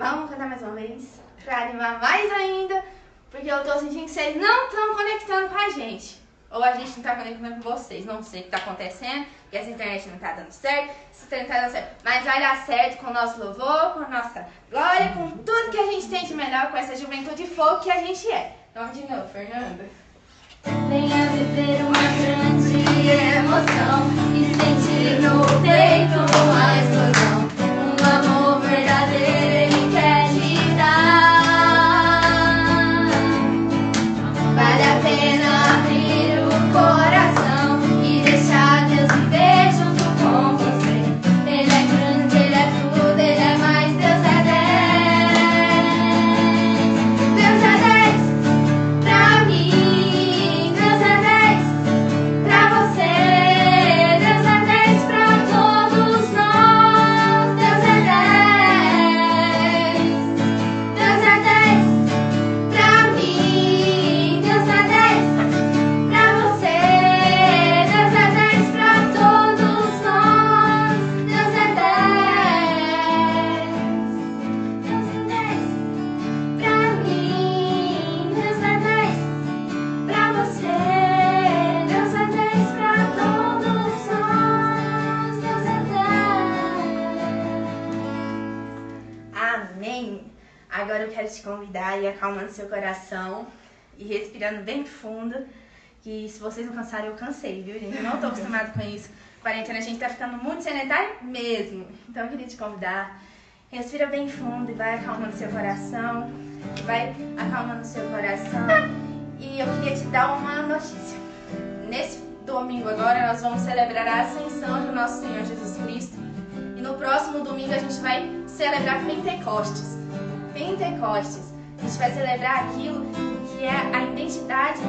Vamos cantar mais uma vez, pra animar mais ainda, porque eu tô sentindo que vocês não estão conectando com a gente. Ou a gente não tá conectando com vocês, não sei o que tá acontecendo, que essa internet não tá dando certo, essa internet não tá dando certo. Mas vai dar certo com o nosso louvor, com a nossa glória, com tudo que a gente tem de melhor, com essa juventude fogo que a gente é. Vamos de novo, Fernanda. Venha viver uma grande emoção e sentir no peito uma explosão. Um amor verdadeiro Ele quer te dar. Vale a pena abrir o coração e deixar Deus viver junto com você. Ele é grande, Ele é tudo, Ele é mais, Deus é 10. Deus é 10 pra mim, Deus é 10 pra você, Deus é 10 pra todos nós. Deus é 10, Deus é 10 pra mim, Deus é 10 pra você, Deus é 10 pra todos nós. Deus é 10, Deus é 10 pra mim, Deus é 10 pra você, Deus é 10 pra todos nós. Deus é 10. Amém! Agora eu quero te convidar a ir acalmando seu coração e respirando bem fundo. Que se vocês não cansarem, eu cansei, viu, gente? Eu não tô acostumada com isso. Quarentena, a gente tá ficando muito sedentário mesmo. Então eu queria te convidar. Respira bem fundo e vai acalmando seu coração. Vai acalmando seu coração. E eu queria te dar uma notícia. Nesse domingo agora, nós vamos celebrar a ascensão do nosso Senhor Jesus Cristo. E no próximo domingo a gente vai celebrar Pentecostes. Pentecostes. A gente vai celebrar aquilo que é a identidade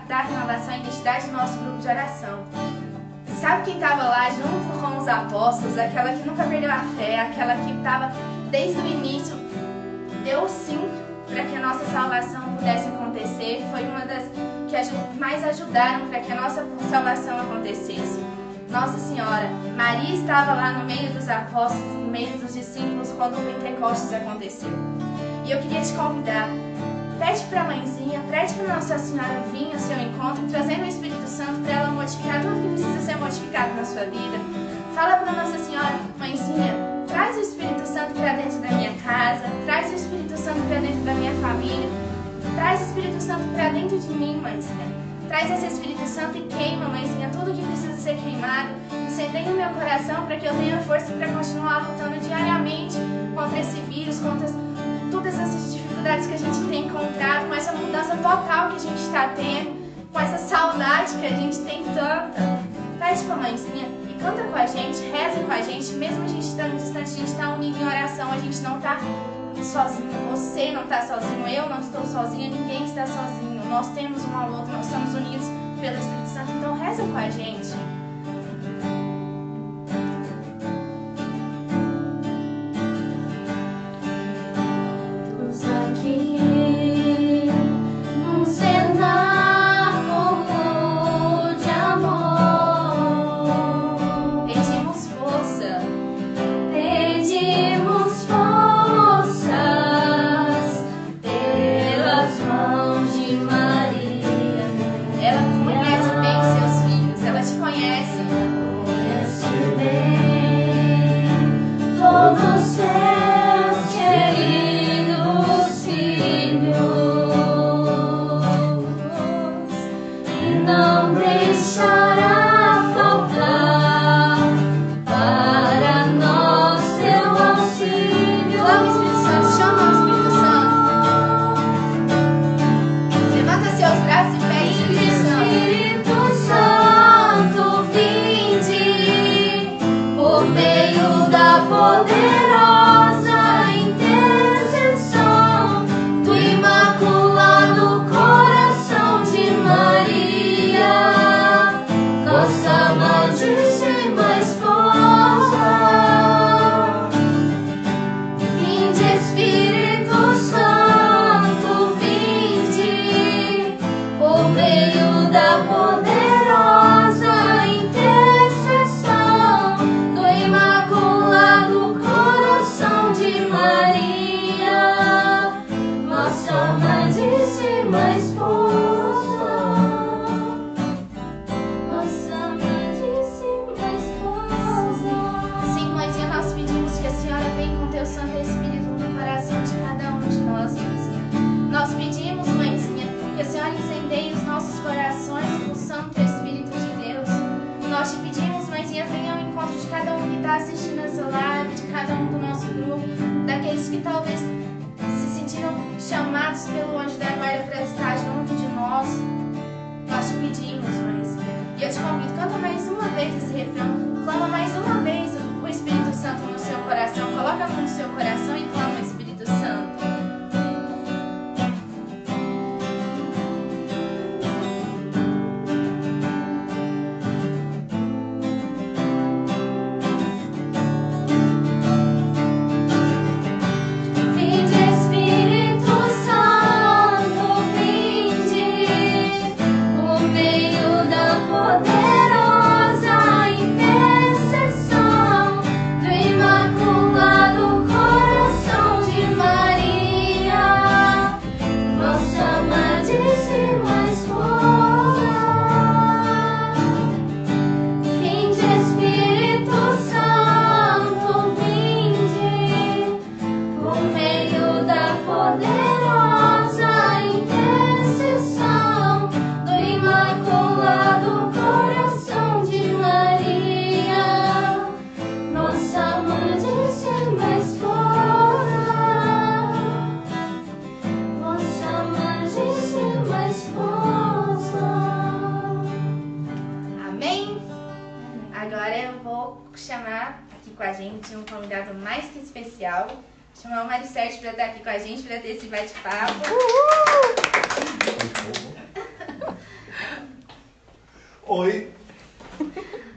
da renovação, a identidade do nosso grupo de oração. Sabe quem estava lá junto com os apóstolos, aquela que nunca perdeu a fé, aquela que estava desde o início, deu sim para que a nossa salvação pudesse acontecer. Foi uma das que mais ajudaram para que a nossa salvação acontecesse. Nossa Senhora, Maria estava lá no meio dos apóstolos, no meio dos discípulos, quando o Pentecostes aconteceu. E eu queria te convidar, pede para a mãezinha, pede para Nossa Senhora vir ao seu encontro, trazendo o Espírito Santo para ela modificar tudo que precisa ser modificado na sua vida. Fala para Nossa Senhora, mãezinha, traz o Espírito Santo para dentro da minha casa, traz o Espírito Santo para dentro da minha família, traz o Espírito Santo para dentro de mim, mãezinha. Traz esse Espírito Santo e queima, mãezinha, tudo que precisa ser queimado, incendeia o meu coração para que eu tenha força para continuar lutando diariamente contra esse vírus, contra todas essas dificuldades que a gente tem encontrado, com essa mudança total que a gente está tendo, com essa saudade que a gente tem tanta. Pede pra mãezinha e canta com a gente, reza com a gente, mesmo a gente estando distante, a gente está unido em oração, a gente não está sozinho, você não está sozinho, eu não estou sozinha, ninguém está sozinho, nós temos um ao outro, nós estamos unidos pelo Espírito Santo, então reza com a gente. Aqui, num cenáculo de amor, Pedimos força, pedimos forças pelas mãos de Maria. ela conhece bem os seus filhos, ela te conhece. Conhece bem todos os seus queridos filhos e não deixará faltar para nós seu auxílio. Clama o Espírito Santo, chama o Espírito Santo. Levanta seus braços e pede Espírito Santo. Espírito Santo, vinde por meio da poderosa intercessão do Imaculado Coração de Maria, nossa amadíssima esposa. Vinde, Espírito Santo, vinde por meio da poderosa intercessão do Imaculado Coração está assistindo essa live, de cada um do nosso grupo, daqueles que talvez se sentiram chamados pelo anjo da guarda para estar junto de nós. Nós te pedimos, mas e eu te convido, canta mais uma vez esse refrão, clama mais uma vez o Espírito Santo no seu coração, coloca a mão no seu coração e clama o Espírito Santo. Um convidado mais que especial, chamar o Mário Sérgio para estar aqui com a gente, para ter esse bate-papo. Oi!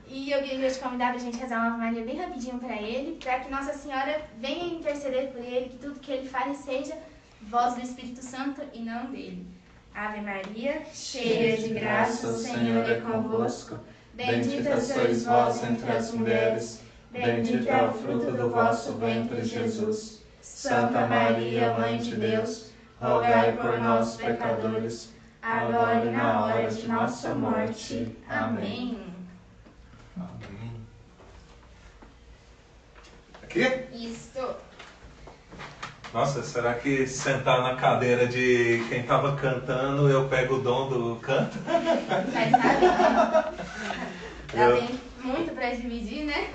E eu queria te convidar para a gente rezar uma Ave Maria bem rapidinho para ele, para que Nossa Senhora venha interceder por ele, que tudo que ele fale seja voz do Espírito Santo e não dele. Ave Maria, cheia de graça, o Senhor é convosco. Bendita sois vós entre as mulheres. Bendito é o fruto do vosso ventre, Jesus. Santa Maria, Mãe de Deus, rogai por nós, pecadores, agora e na hora de nossa morte. Amém. Amém. Aqui? Isso. Nossa, será que sentar na cadeira de quem estava cantando, eu pego o dom do canto? Vai saber. Tem muito para dividir, né?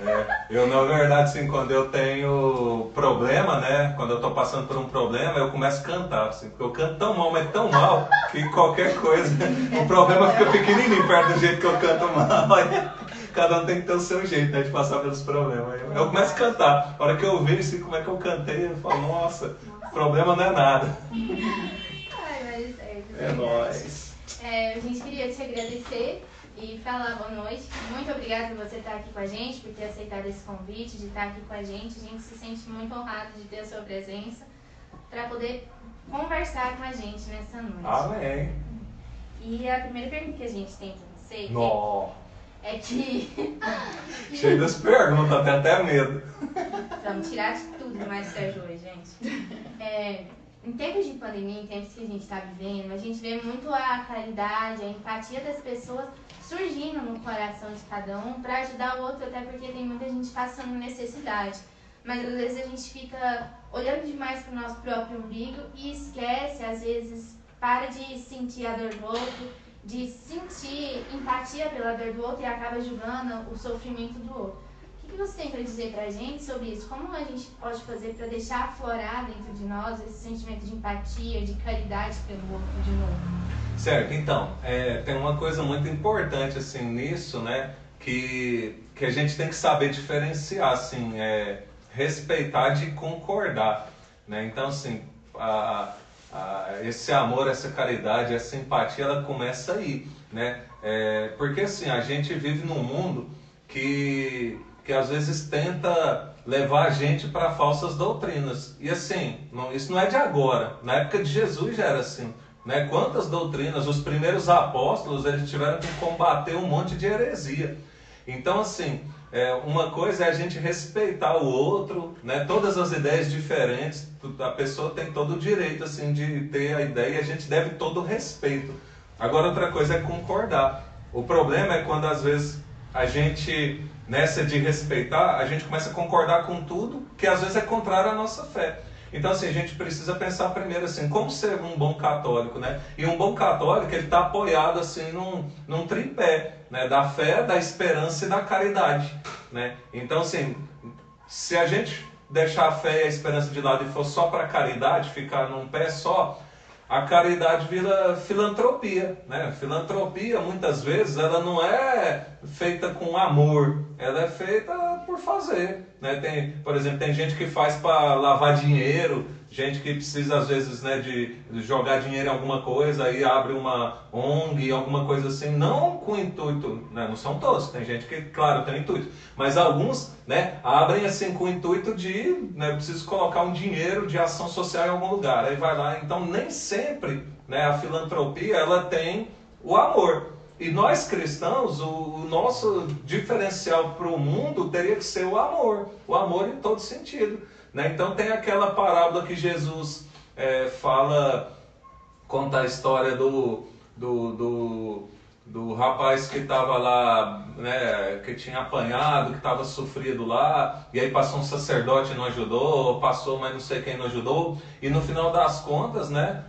Eu, na verdade, assim, quando eu tenho problema, né? Quando eu tô passando por um problema, eu começo a cantar, assim, porque eu canto tão mal, mas tão mal, que qualquer coisa, o problema fica pequenininho perto do jeito que eu canto mal. Aí, cada um tem que ter o seu jeito, né, de passar pelos problemas. Eu começo a cantar. A hora que eu vejo assim, como é que eu cantei, eu falo, nossa, problema não é nada. Ai, mas é nóis. A gente queria te agradecer e falar boa noite. Muito obrigada por você estar aqui com a gente, por ter aceitado esse convite, de estar aqui com a gente. A gente se sente muito honrado de ter a sua presença para poder conversar com a gente nessa noite. Amém. E a primeira pergunta que a gente tem para você é que... Cheio das perguntas, até medo. Vamos tirar de tudo mais Sérgio hoje, gente. Em tempos de pandemia, em tempos que a gente está vivendo, a gente vê muito a caridade, a empatia das pessoas surgindo no coração de cada um para ajudar o outro, até porque tem muita gente passando necessidade. Mas às vezes a gente fica olhando demais para o nosso próprio umbigo e esquece, às vezes, para de sentir a dor do outro, de sentir empatia pela dor do outro e acaba julgando o sofrimento do outro. O que você tem para dizer para a gente sobre isso? Como a gente pode fazer para deixar aflorar dentro de nós esse sentimento de empatia, de caridade pelo outro de novo? Certo, então, tem uma coisa muito importante assim, nisso, né, que a gente tem que saber diferenciar, assim, respeitar de concordar, né? Então, assim, esse amor, essa caridade, essa empatia, ela começa aí, né? Porque assim, a gente vive num mundo que às vezes tenta levar a gente para falsas doutrinas. E assim, isso não é de agora. Na época de Jesus já era assim, né? Quantas doutrinas, os primeiros apóstolos, eles tiveram que combater um monte de heresia. Então assim, uma coisa é a gente respeitar o outro, né? Todas as ideias diferentes, a pessoa tem todo o direito assim, de ter a ideia e a gente deve todo o respeito. Agora outra coisa é concordar. O problema é quando às vezes a gente, nessa de respeitar, a gente começa a concordar com tudo que às vezes é contrário à nossa fé. Então, assim, a gente precisa pensar primeiro, assim, como ser um bom católico, né? E um bom católico, ele está apoiado, assim, num tripé, né? Da fé, da esperança e da caridade, né? Então, assim, se a gente deixar a fé e a esperança de lado e for só para a caridade, ficar num pé só, a caridade vira filantropia, né? Filantropia, muitas vezes, ela não é feita com amor, ela é feita por fazer, né? Por exemplo, tem gente que faz para lavar dinheiro, gente que precisa, às vezes, né, de jogar dinheiro em alguma coisa, aí abre uma ONG, alguma coisa assim, não com intuito, né? Não são todos, tem gente que, claro, tem intuito, mas alguns, né, abrem assim com o intuito de, né, preciso colocar um dinheiro de ação social em algum lugar, aí vai lá. Então, nem sempre, né, a filantropia, ela tem o amor. E nós cristãos, o nosso diferencial para o mundo teria que ser o amor em todo sentido, né? Então tem aquela parábola que Jesus fala, conta a história do rapaz que estava lá, né, que tinha apanhado, que estava sofrido lá, e aí passou um sacerdote e não ajudou, passou mas não sei quem não ajudou, e no final das contas, né,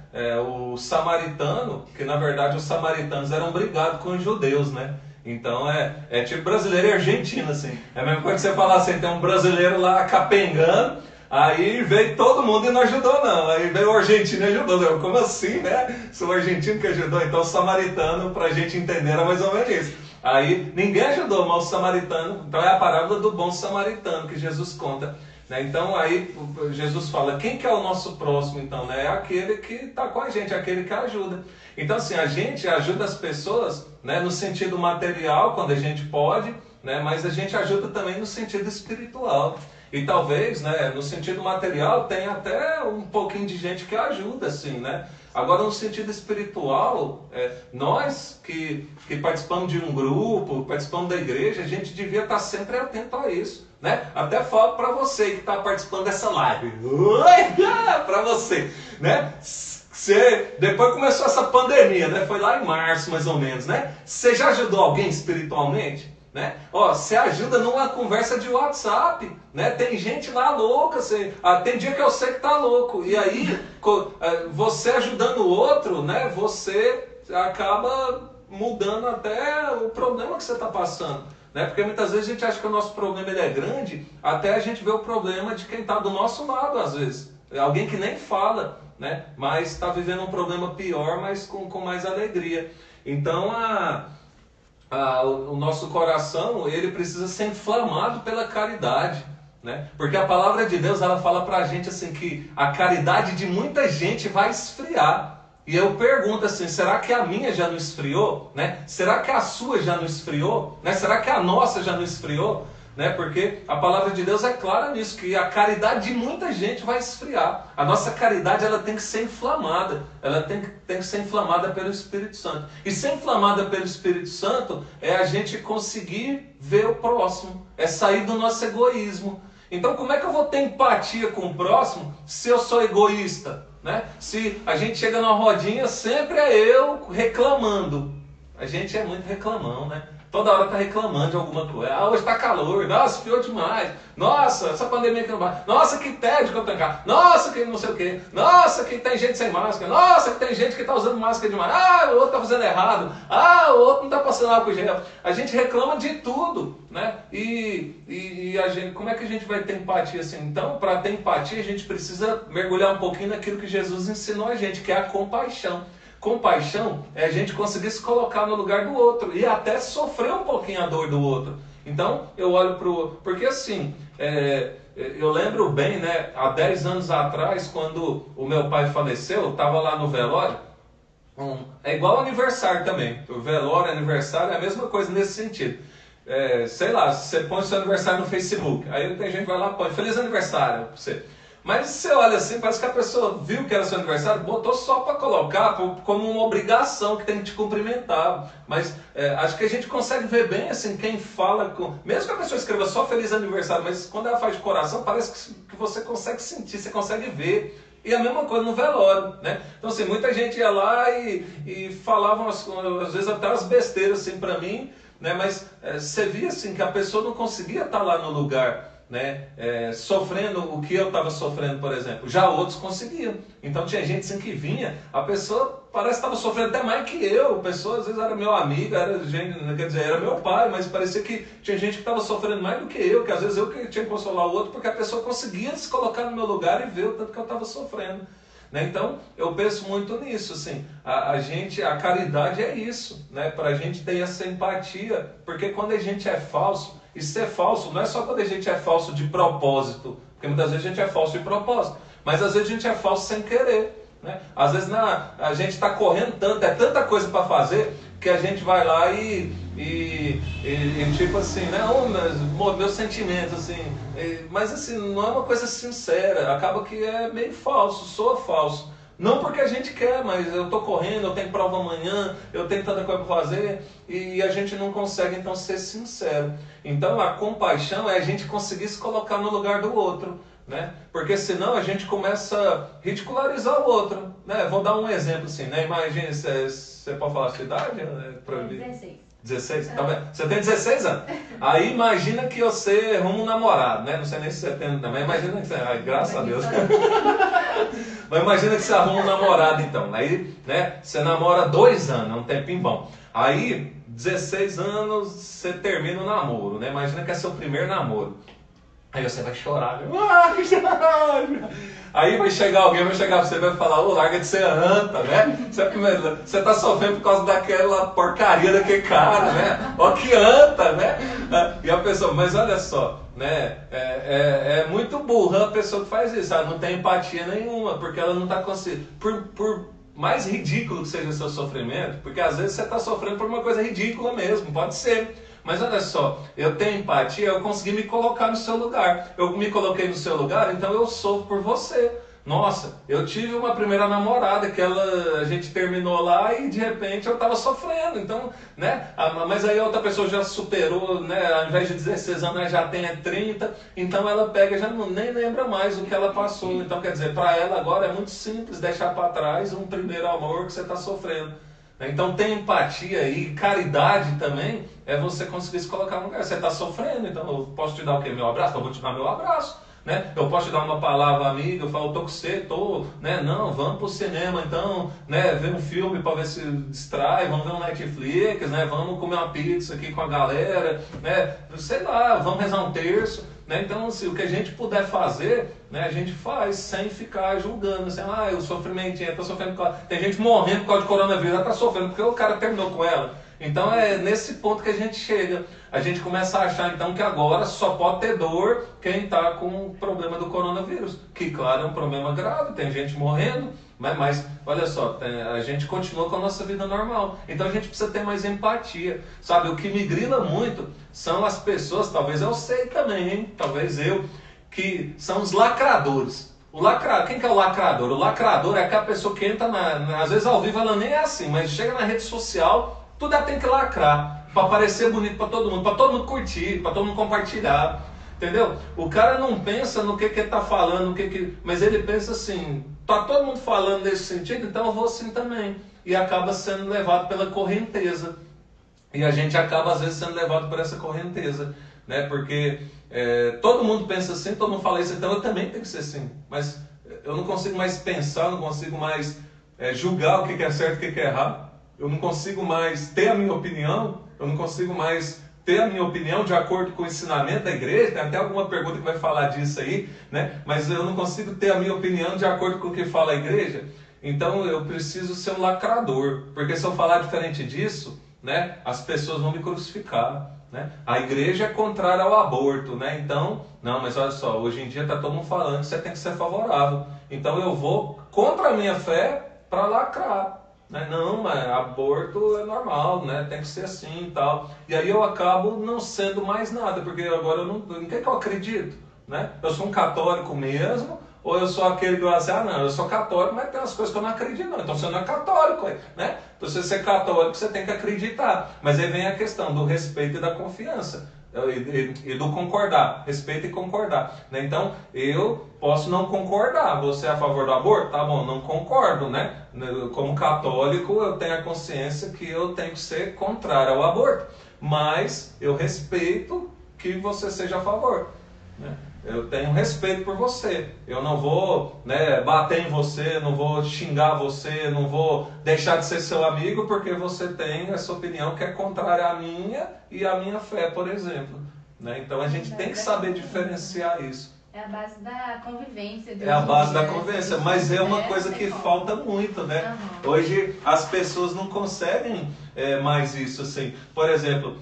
o samaritano, que na verdade os samaritanos eram brigados com os judeus, né? Então é tipo brasileiro e argentino, assim. É a mesma coisa que você falar assim, tem um brasileiro lá capengando, aí veio todo mundo e não ajudou não, aí veio o argentino e ajudou. Como assim, né? Se o argentino que ajudou, então o samaritano, pra gente entender, era mais ou menos isso. Aí ninguém ajudou, mas o samaritano, então é a parábola do bom samaritano que Jesus conta, né? Então aí Jesus fala, quem que é o nosso próximo então, né? É aquele que está com a gente, é aquele que ajuda. Então assim, a gente ajuda as pessoas, né, no sentido material, quando a gente pode, né, mas a gente ajuda também no sentido espiritual. E talvez, né, no sentido material, tenha até um pouquinho de gente que ajuda, assim, né? Agora, no sentido espiritual, nós que participamos de um grupo, participamos da igreja, a gente devia estar sempre atento a isso, né? Até falo para você que está participando dessa live. Para você, né? Depois começou essa pandemia, né? Foi lá em março, mais ou menos, né? Você já ajudou alguém espiritualmente? Né? Ó, você ajuda numa conversa de WhatsApp, né? Tem gente lá louca, tem dia que eu sei que tá louco, e aí você ajudando o outro, né? Você acaba mudando até o problema que você está passando, né? Porque muitas vezes a gente acha que o nosso problema ele é grande, até a gente vê o problema de quem está do nosso lado, às vezes. É alguém que nem fala, né? Mas está vivendo um problema pior, mas com mais alegria. Então o nosso coração, ele precisa ser inflamado pela caridade, né? Porque a palavra de Deus, ela fala pra gente assim que a caridade de muita gente vai esfriar. E eu pergunto assim, será que a minha já não esfriou, né? Será que a sua já não esfriou, né? Será que a nossa já não esfriou, né? Porque a palavra de Deus é clara nisso, que a caridade de muita gente vai esfriar. A nossa caridade, ela tem que ser inflamada, ela tem que ser inflamada pelo Espírito Santo. E ser inflamada pelo Espírito Santo é a gente conseguir ver o próximo, é sair do nosso egoísmo. Então como é que eu vou ter empatia com o próximo se eu sou egoísta, né? Se a gente chega numa rodinha, sempre é eu reclamando. A gente é muito reclamão, né? Toda hora está reclamando de alguma coisa. Hoje está calor. Nossa, esfriou demais. Nossa, essa pandemia que não vai. Nossa, que tédio que eu tenho cá. Nossa, que não sei o quê. Nossa, que tem gente sem máscara. Nossa, que tem gente que está usando máscara demais. Ah, o outro está fazendo errado. Ah, o outro não está passando álcool gel. A gente reclama de tudo, né? E a gente, como é que a gente vai ter empatia assim? Então, para ter empatia, a gente precisa mergulhar um pouquinho naquilo que Jesus ensinou a gente, que é a compaixão. Compaixão é a gente conseguir se colocar no lugar do outro e até sofrer um pouquinho a dor do outro. Então eu olho para o... Porque assim, eu lembro bem, né, há 10 anos atrás, quando o meu pai faleceu, eu estava lá no velório. É igual aniversário também. O velório, aniversário é a mesma coisa nesse sentido. Sei lá, você põe o seu aniversário no Facebook, aí tem gente que vai lá e põe Feliz Aniversário para você. Mas você olha assim, parece que a pessoa viu que era seu aniversário, botou só para colocar como uma obrigação que tem que te cumprimentar. Mas acho que a gente consegue ver bem assim, quem fala, mesmo que a pessoa escreva só Feliz Aniversário, mas quando ela faz de coração, parece que você consegue sentir, você consegue ver. E a mesma coisa no velório, né? Então assim, muita gente ia lá e falavam às vezes até umas besteiras assim para mim, né? Mas você via assim que a pessoa não conseguia estar lá no lugar, né, sofrendo o que eu estava sofrendo, por exemplo. Já outros conseguiam. Então tinha gente assim que vinha, a pessoa parece que estava sofrendo até mais que eu. A pessoa às vezes era meu amigo, era gente, quer dizer, era meu pai, mas parecia que tinha gente que estava sofrendo mais do que eu, que às vezes eu que tinha que consolar o outro, porque a pessoa conseguia se colocar no meu lugar e ver o tanto que eu estava sofrendo. Né? Então, eu penso muito nisso, assim, a caridade é isso, né? Para a gente ter essa empatia, porque quando a gente é falso, e ser falso não é só quando a gente é falso de propósito, porque muitas vezes a gente é falso de propósito, mas às vezes a gente é falso sem querer, né? Às vezes a gente está correndo tanto, é tanta coisa para fazer, que a gente vai lá e tipo assim, né? Meus sentimentos, assim, mas assim, não é uma coisa sincera, acaba que é meio falso, soa falso. Não porque a gente quer, mas eu estou correndo, eu tenho prova amanhã, eu tenho tanta coisa para fazer, e a gente não consegue então ser sincero. Então a compaixão é a gente conseguir se colocar no lugar do outro. Né? Porque senão a gente começa a ridicularizar o outro, né? Vou dar um exemplo assim, né? Imagine, você pode falar a sua idade? 16. 16? Tá bem. Você tem 16 anos. Aí imagina que você arruma um namorado, né? Não sei nem se você tem também, imagina que você... Ai, graças a Deus. Mas imagina que você arruma um namorado então. Aí, né? Você namora 2 anos, é um tempinho bom. Aí, 16 anos, você termina o namoro, né? Imagina que é seu primeiro namoro. Aí você vai chorar, né? Aí vai chegar alguém, vai chegar pra você e vai falar, larga de ser anta, né? Você tá sofrendo por causa daquela porcaria daquele cara, né? Ó que anta, né? E a pessoa, mas olha só, né? É muito burra a pessoa que faz isso, ela não tem empatia nenhuma, porque ela não tá conseguindo, por mais ridículo que seja o seu sofrimento, porque às vezes você tá sofrendo por uma coisa ridícula mesmo, pode ser. Mas olha só, eu tenho empatia, eu consegui me colocar no seu lugar. Eu me coloquei no seu lugar, então eu sofro por você. Nossa, eu tive uma primeira namorada que a gente terminou lá e de repente eu estava sofrendo. Então, né? Mas aí a outra pessoa já superou, né? Ao invés de 16 anos, ela já tem 30. Então ela pega e já nem lembra mais o que ela passou. Então, quer dizer, para ela agora é muito simples deixar para trás um primeiro amor que você está sofrendo. Então tem empatia e caridade também é você conseguir se colocar no lugar. Você está sofrendo, então eu posso te dar o quê? Meu abraço? Então eu vou te dar meu abraço. Né? Eu posso te dar uma palavra amiga, eu falo, tô com você, né? Não, vamos pro cinema então, né? Ver um filme para ver se distrai, vamos ver um Netflix, né? Vamos comer uma pizza aqui com a galera, né? Sei lá, vamos rezar um terço. Né? Então, assim, o que a gente puder fazer, né, a gente faz sem ficar julgando. Assim, o sofrimento, eu tô sofrendo tem gente morrendo por causa de coronavírus, ela está sofrendo porque o cara terminou com ela. Então é nesse ponto que a gente chega. A gente começa a achar então que agora só pode ter dor quem está com o problema do coronavírus. Que claro, é um problema grave, tem gente morrendo, mas olha só, a gente continua com a nossa vida normal. Então a gente precisa ter mais empatia. Sabe, o que me grila muito são as pessoas, talvez eu sei também, hein? Talvez eu, que são os lacradores. Quem que é o lacrador? O lacrador é aquela pessoa que entra, às vezes ao vivo ela nem é assim, mas chega na rede social, tudo ela tem que lacrar, para parecer bonito para todo mundo curtir, para todo mundo compartilhar, entendeu? O cara não pensa no que ele está falando, mas ele pensa assim, tá todo mundo falando nesse sentido, então eu vou assim também. E acaba sendo levado pela correnteza. E a gente acaba às vezes sendo levado por essa correnteza, né? Porque todo mundo pensa assim, todo mundo fala isso, então eu também tenho que ser assim. Mas eu não consigo mais pensar, não consigo mais julgar o que é certo e o que é errado. Eu não consigo mais ter a minha opinião, eu não consigo mais ter a minha opinião de acordo com o ensinamento da igreja. Tem até alguma pergunta que vai falar disso aí, né? Mas eu não consigo ter a minha opinião de acordo com o que fala a igreja. Então eu preciso ser um lacrador, porque se eu falar diferente disso, né, as pessoas vão me crucificar. Né? A igreja é contrária ao aborto, né? Então, não, mas olha só, hoje em dia está todo mundo falando que você tem que ser favorável. Então eu vou contra a minha fé para lacrar. Né? Não, mas aborto é normal, né? Tem que ser assim e tal. E aí eu acabo não sendo mais nada, porque agora eu não. Em que eu acredito? Né? Eu sou um católico mesmo, ou eu sou aquele que vai dizer, não, eu sou católico, mas tem umas coisas que eu não acredito, não. Então você não é católico, né? Então se você é católico, você tem que acreditar. Mas aí vem a questão do respeito e da confiança. E do concordar, respeito e concordar. Né? Então, eu posso não concordar. Você é a favor do aborto? Tá bom, não concordo, né? Como católico, eu tenho a consciência que eu tenho que ser contrário ao aborto. Mas eu respeito que você seja a favor. né? Eu tenho respeito por você. Eu não vou, né, bater em você, não vou xingar você, não vou deixar de ser seu amigo porque você tem essa opinião que é contrária à minha e à minha fé, por exemplo. Né? Então a gente tem que saber diferenciar isso. É a base da convivência. É a base da convivência, mas é uma coisa que falta muito, né? Hoje as pessoas não conseguem mais isso, assim. Por exemplo,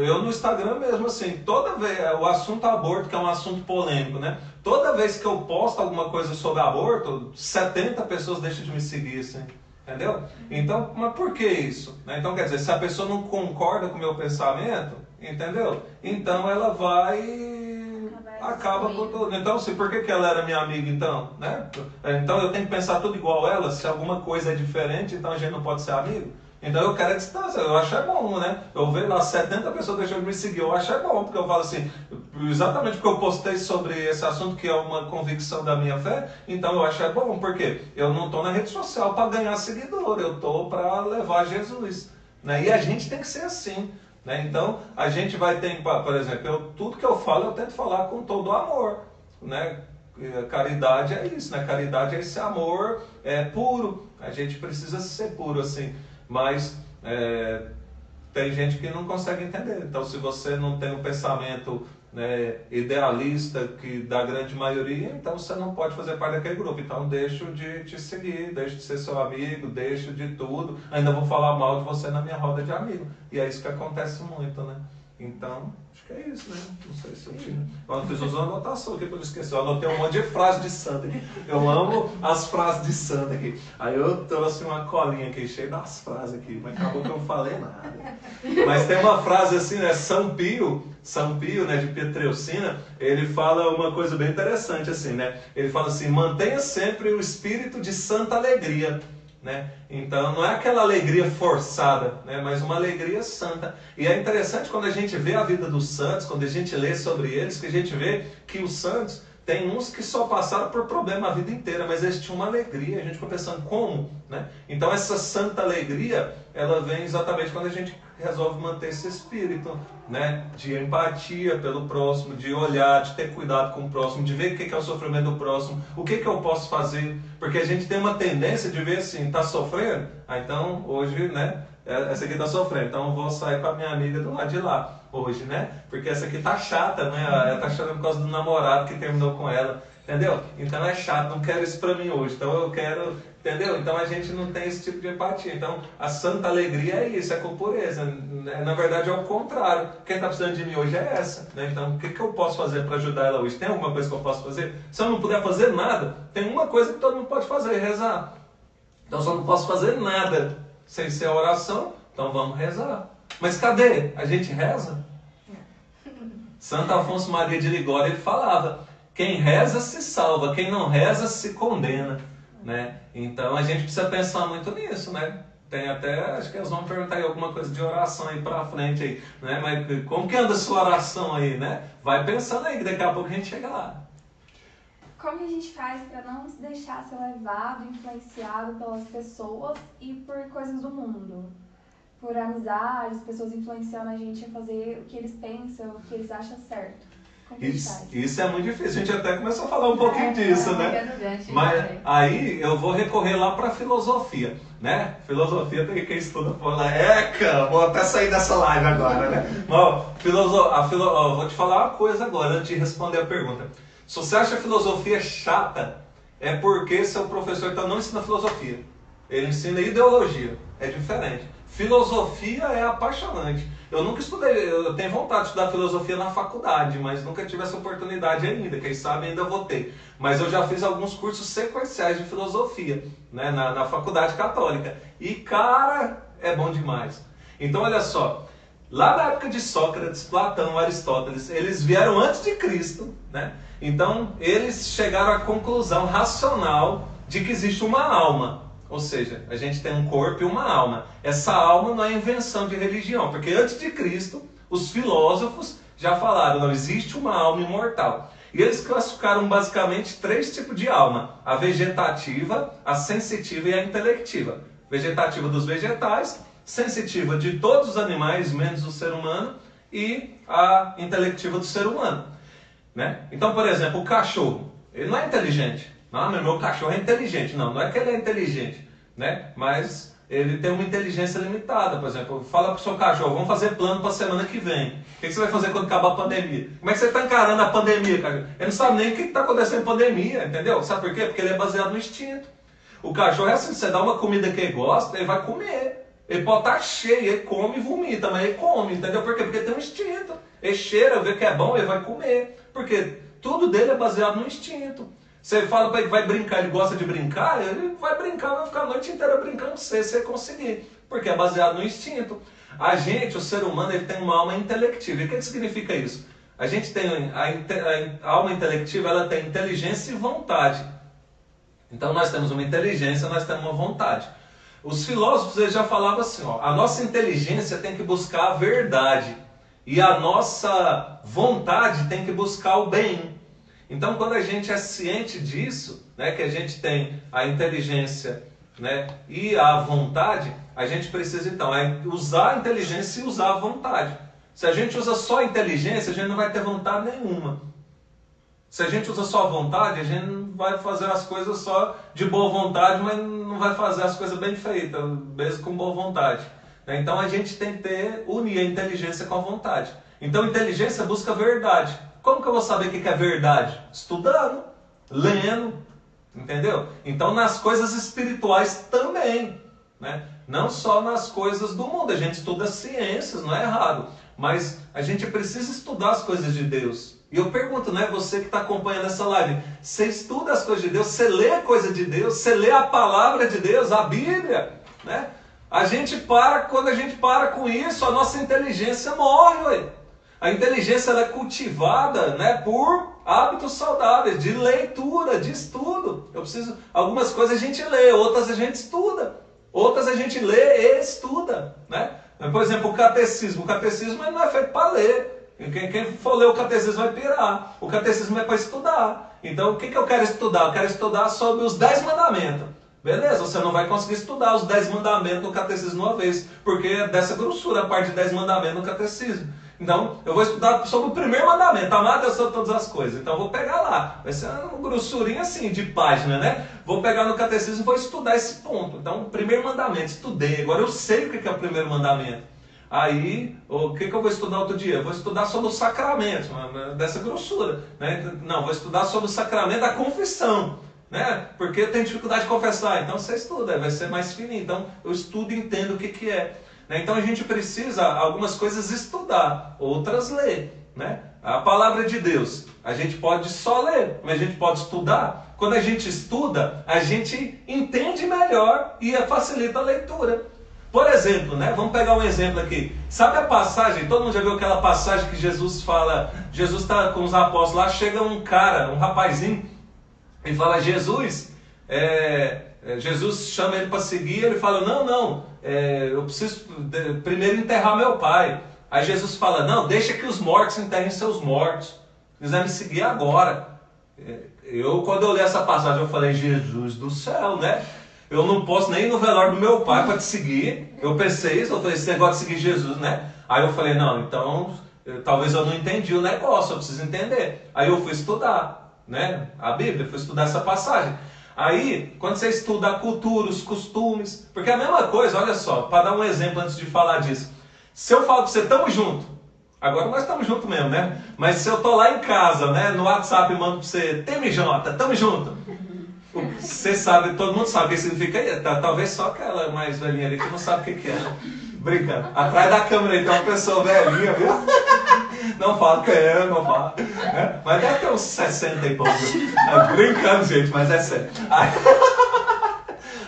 eu no Instagram mesmo, assim, toda vez, o assunto aborto, que é um assunto polêmico, né? Toda vez que eu posto alguma coisa sobre aborto, 70 pessoas deixam de me seguir, assim. Entendeu? Então, mas por que isso? Então, quer dizer, se a pessoa não concorda com o meu pensamento, entendeu? Então ela acaba com tudo. Então, por que ela era minha amiga, então? Né? Então eu tenho que pensar tudo igual a ela. Se alguma coisa é diferente, então a gente não pode ser amigo. Então eu quero a distância. Eu acho bom, né? Eu vejo lá 70 pessoas deixando de me seguir. Eu acho bom, porque eu falo assim, exatamente porque eu postei sobre esse assunto, que é uma convicção da minha fé. Então eu acho bom, porque eu não estou na rede social para ganhar seguidor. Eu estou para levar Jesus. Né? E a gente tem que ser assim. Né? Então, a gente vai ter, por exemplo, tudo que eu falo, eu tento falar com todo o amor. Né? Caridade é isso, né? Caridade é esse amor puro. A gente precisa ser puro, assim. Mas tem gente que não consegue entender. Então, se você não tem um pensamento, né, idealista que da grande maioria, então você não pode fazer parte daquele grupo. Então deixo de te seguir, deixo de ser seu amigo, deixo de tudo, ainda vou falar mal de você na minha roda de amigo. E é isso que acontece muito, né? Então, acho que é isso, né? Não sei se eu tinha. Eu fiz uma anotação aqui para não esquecer. Eu anotei um monte de frase de santo aqui. Eu amo as frases de santo aqui. Aí eu trouxe uma colinha aqui, cheia das frases aqui, mas acabou que eu não falei nada. Mas tem uma frase assim, né? São Pio, né, de Pietrelcina, ele fala uma coisa bem interessante, assim, né? Ele fala assim, mantenha sempre o espírito de santa alegria. Né? Então não é aquela alegria forçada, né? Mas uma alegria santa. E é interessante quando a gente vê a vida dos santos, quando a gente lê sobre eles, que a gente vê que os santos, tem uns que só passaram por problema a vida inteira, mas eles tinham uma alegria. A gente fica pensando como, né? Então essa santa alegria, ela vem exatamente quando a gente resolve manter esse espírito, né, de empatia pelo próximo, de olhar, de ter cuidado com o próximo, de ver o que é o sofrimento do próximo, o que eu posso fazer, porque a gente tem uma tendência de ver assim, tá sofrendo? Então hoje, né, essa aqui tá sofrendo, então eu vou sair com a minha amiga do lado de lá hoje, né, porque essa aqui tá chata, né, ela tá chorando por causa do namorado que terminou com ela, entendeu? Então é chato, não quero isso pra mim hoje, então eu quero... Entendeu? Então a gente não tem esse tipo de empatia. Então a santa alegria é isso, é com pureza. Na verdade é o contrário. Quem está precisando de mim hoje é essa. Né? Então o que eu posso fazer para ajudar ela hoje? Tem alguma coisa que eu posso fazer? Se eu não puder fazer nada, tem uma coisa que todo mundo pode fazer, rezar. Então se eu não posso fazer nada sem ser a oração, então vamos rezar. Mas cadê? A gente reza? Santo Afonso Maria de Ligório, ele falava, quem reza se salva, quem não reza se condena. Né? Então a gente precisa pensar muito nisso, né? Tem até, acho que eles vão perguntar aí alguma coisa de oração aí pra frente aí, né? Mas como que anda a sua oração aí, né? Vai pensando aí que daqui a pouco a gente chega lá. Como que a gente faz para não se deixar ser levado, influenciado pelas pessoas e por coisas do mundo? Por amizades, pessoas influenciando a gente a fazer o que eles pensam, o que eles acham certo. Isso é muito difícil, a gente até começou a falar um pouquinho disso, né? Mas aí eu vou recorrer lá para a filosofia, né? Filosofia tem quem estuda por lá, vou até sair dessa live agora, né? Vou te falar uma coisa agora, antes de responder a pergunta. Se você acha a filosofia chata, é porque seu professor então não ensina filosofia, ele ensina ideologia, é diferente. Filosofia é apaixonante. Eu nunca estudei, eu tenho vontade de estudar filosofia na faculdade, mas nunca tive essa oportunidade ainda, quem sabe ainda vou ter. Mas eu já fiz alguns cursos sequenciais de filosofia, né, na faculdade católica. E cara, é bom demais. Então olha só, lá na época de Sócrates, Platão, Aristóteles, eles vieram antes de Cristo, né? Então eles chegaram à conclusão racional de que existe uma alma. Ou seja, a gente tem um corpo e uma alma. Essa alma não é invenção de religião, porque antes de Cristo, os filósofos já falaram, não existe uma alma imortal. E eles classificaram basicamente 3 tipos de alma: a vegetativa, a sensitiva e a intelectiva. Vegetativa dos vegetais, sensitiva de todos os animais, menos o ser humano, e a intelectiva do ser humano, né? Então, por exemplo, o cachorro, ele não é inteligente. Não, meu cachorro é inteligente. Não, não é que ele é inteligente, né? Mas ele tem uma inteligência limitada. Por exemplo, fala pro seu cachorro, vamos fazer plano para a semana que vem. O que você vai fazer quando acabar a pandemia? Como é que você está encarando a pandemia, cachorro? Ele não sabe nem o que está acontecendo em pandemia, entendeu? Sabe por quê? Porque ele é baseado no instinto. O cachorro é assim, você dá uma comida que ele gosta, ele vai comer. Ele pode estar cheio, ele come e vomita, mas ele come, entendeu? Por quê? Porque tem um instinto. Ele cheira, vê que é bom, ele vai comer. Porque tudo dele é baseado no instinto. Você fala para ele que vai brincar, ele gosta de brincar, ele vai brincar, vai ficar a noite inteira brincando com você, se ele conseguir. Porque é baseado no instinto. A gente, o ser humano, ele tem uma alma intelectiva. E o que significa isso? A gente tem a alma intelectiva, ela tem inteligência e vontade. Então nós temos uma inteligência, nós temos uma vontade. Os filósofos eles já falavam assim, ó, a nossa inteligência tem que buscar a verdade e a nossa vontade tem que buscar o bem. Então quando a gente é ciente disso, né, que a gente tem a inteligência, né, e a vontade, a gente precisa então usar a inteligência e usar a vontade. Se a gente usa só a inteligência, a gente não vai ter vontade nenhuma. Se a gente usa só a vontade, a gente não vai fazer as coisas só de boa vontade, mas não vai fazer as coisas bem feitas, mesmo com boa vontade. Então a gente tem que unir a inteligência com a vontade. Então inteligência busca verdade. Como que eu vou saber o que é verdade? Estudando, lendo, entendeu? Então nas coisas espirituais também, né? Não só nas coisas do mundo. A gente estuda ciências, não é errado. Mas a gente precisa estudar as coisas de Deus. E eu pergunto, né, você que está acompanhando essa live, você estuda as coisas de Deus, você lê a coisa de Deus, você lê a palavra de Deus, a Bíblia, né? Quando a gente para com isso, a nossa inteligência morre, ué. A inteligência ela é cultivada, né, por hábitos saudáveis, de leitura, de estudo. Algumas coisas a gente lê, outras a gente estuda. Outras a gente lê e estuda, né? Por exemplo, o catecismo. O catecismo não é feito para ler. Quem for ler o catecismo vai pirar. O catecismo é para estudar. Então, o que eu quero estudar? Eu quero estudar sobre os 10 mandamentos. Beleza, você não vai conseguir estudar os 10 mandamentos no catecismo uma vez, porque é dessa grossura a parte de 10 mandamentos no catecismo. Então, eu vou estudar sobre o primeiro mandamento, amar Deus sobre todas as coisas. Então, eu vou pegar lá. Vai ser uma grossurinha assim, de página, né? Vou pegar no catecismo e vou estudar esse ponto. Então, o primeiro mandamento, estudei. Agora eu sei o que é o primeiro mandamento. Aí, o que eu vou estudar outro dia? Eu vou estudar sobre o sacramento, dessa grossura, né? Não, vou estudar sobre o sacramento da confissão, né? Porque eu tenho dificuldade de confessar. Então, você estuda, vai ser mais fininho. Então, eu estudo e entendo o que é. Então a gente precisa, algumas coisas, estudar, outras ler, né? A palavra de Deus, a gente pode só ler, mas a gente pode estudar. Quando a gente estuda, a gente entende melhor e facilita a leitura. Por exemplo, né? Vamos pegar um exemplo aqui. Sabe a passagem, todo mundo já viu aquela passagem que Jesus fala, Jesus está com os apóstolos lá, chega um cara, um rapazinho, e fala, Jesus chama ele para seguir, ele fala, não, eu preciso primeiro enterrar meu pai. Aí Jesus fala, não, deixa que os mortos enterrem seus mortos. Eles vão me seguir agora. Quando eu li essa passagem, eu falei, Jesus do céu, né? Eu não posso nem ir no velório do meu pai para te seguir. Eu pensei isso, eu falei, esse negócio de seguir Jesus, né? Aí eu falei, não, então, talvez eu não entendi o negócio, eu preciso entender. Aí eu fui estudar, né? A Bíblia, fui estudar essa passagem. Aí, quando você estuda a cultura, os costumes, porque é a mesma coisa, olha só, para dar um exemplo antes de falar disso. Se eu falo para você, tamo junto, agora nós estamos juntos mesmo, né? Mas se eu tô lá em casa, né, no WhatsApp, mando para você, TMJ, tamo junto. Você sabe, todo mundo sabe o que significa, talvez só aquela mais velhinha ali que não sabe o que é. Brincando. Atrás da câmera aí tem uma pessoa velhinha, viu? Não fala que é, não fala. É? Mas deve ter uns 60 e pouco. Brincando, gente, mas é sério.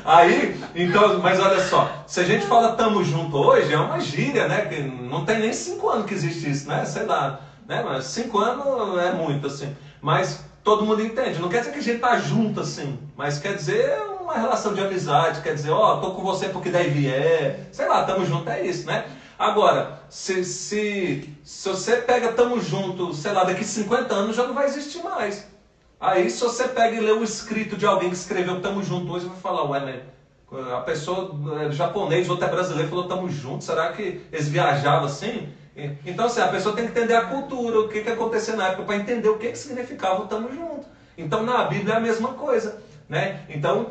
Aí, então, mas olha só, se a gente fala tamo junto hoje, é uma gíria, né? Que não tem nem 5 anos que existe isso, né? Sei lá, né? Mas 5 anos é muito, assim. Mas todo mundo entende. Não quer dizer que a gente tá junto, assim, mas quer dizer uma relação de amizade, quer dizer, tô com você porque daí vier. Sei lá, tamo junto é isso, né? Agora, se você pega tamo junto, sei lá, daqui 50 anos já não vai existir mais. Aí se você pega e lê o escrito de alguém que escreveu tamo junto hoje, vai falar, ué, né? A pessoa japonês, outro é brasileiro, falou tamo junto, será que eles viajavam assim? Então, assim, a pessoa tem que entender a cultura, o que acontecia na época, para entender o que significava o tamo junto. Então, na Bíblia é a mesma coisa, né? Então,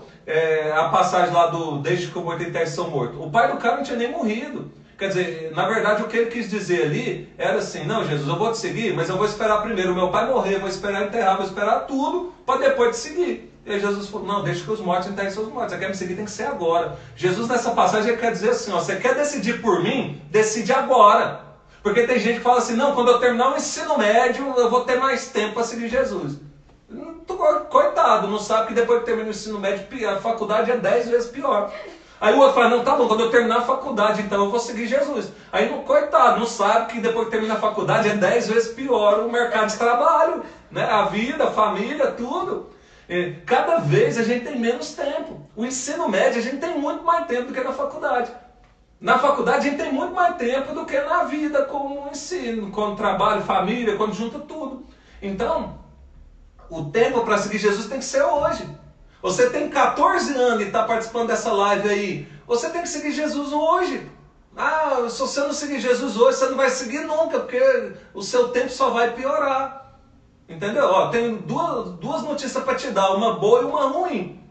a passagem lá do desde que eu morto em terra sou morto. O pai do cara não tinha nem morrido. Quer dizer, na verdade, o que ele quis dizer ali era assim, não, Jesus, eu vou te seguir, mas eu vou esperar primeiro o meu pai morrer, vou esperar enterrar, vou esperar tudo, para depois te seguir. E aí Jesus falou, não, deixa que os mortos enterrem seus mortos, você quer me seguir, tem que ser agora. Jesus nessa passagem ele quer dizer assim, ó, você quer decidir por mim? Decide agora. Porque tem gente que fala assim, não, quando eu terminar o ensino médio, eu vou ter mais tempo para seguir Jesus. Coitado, não sabe que depois que termina o ensino médio, a faculdade é 10 vezes pior. Aí o outro fala, não, tá bom, quando eu terminar a faculdade, então eu vou seguir Jesus. Aí, coitado, não sabe que depois que termina a faculdade é 10 vezes pior o mercado de trabalho, né? A vida, a família, tudo. Cada vez a gente tem menos tempo. O ensino médio a gente tem muito mais tempo do que na faculdade. Na faculdade a gente tem muito mais tempo do que na vida, como no ensino, quando trabalho, família, quando junta tudo. Então, o tempo para seguir Jesus tem que ser hoje. Você tem 14 anos e está participando dessa live aí. Você tem que seguir Jesus hoje. Se você não seguir Jesus hoje, você não vai seguir nunca, porque o seu tempo só vai piorar. Entendeu? Ó, tenho duas notícias para te dar, uma boa e uma ruim.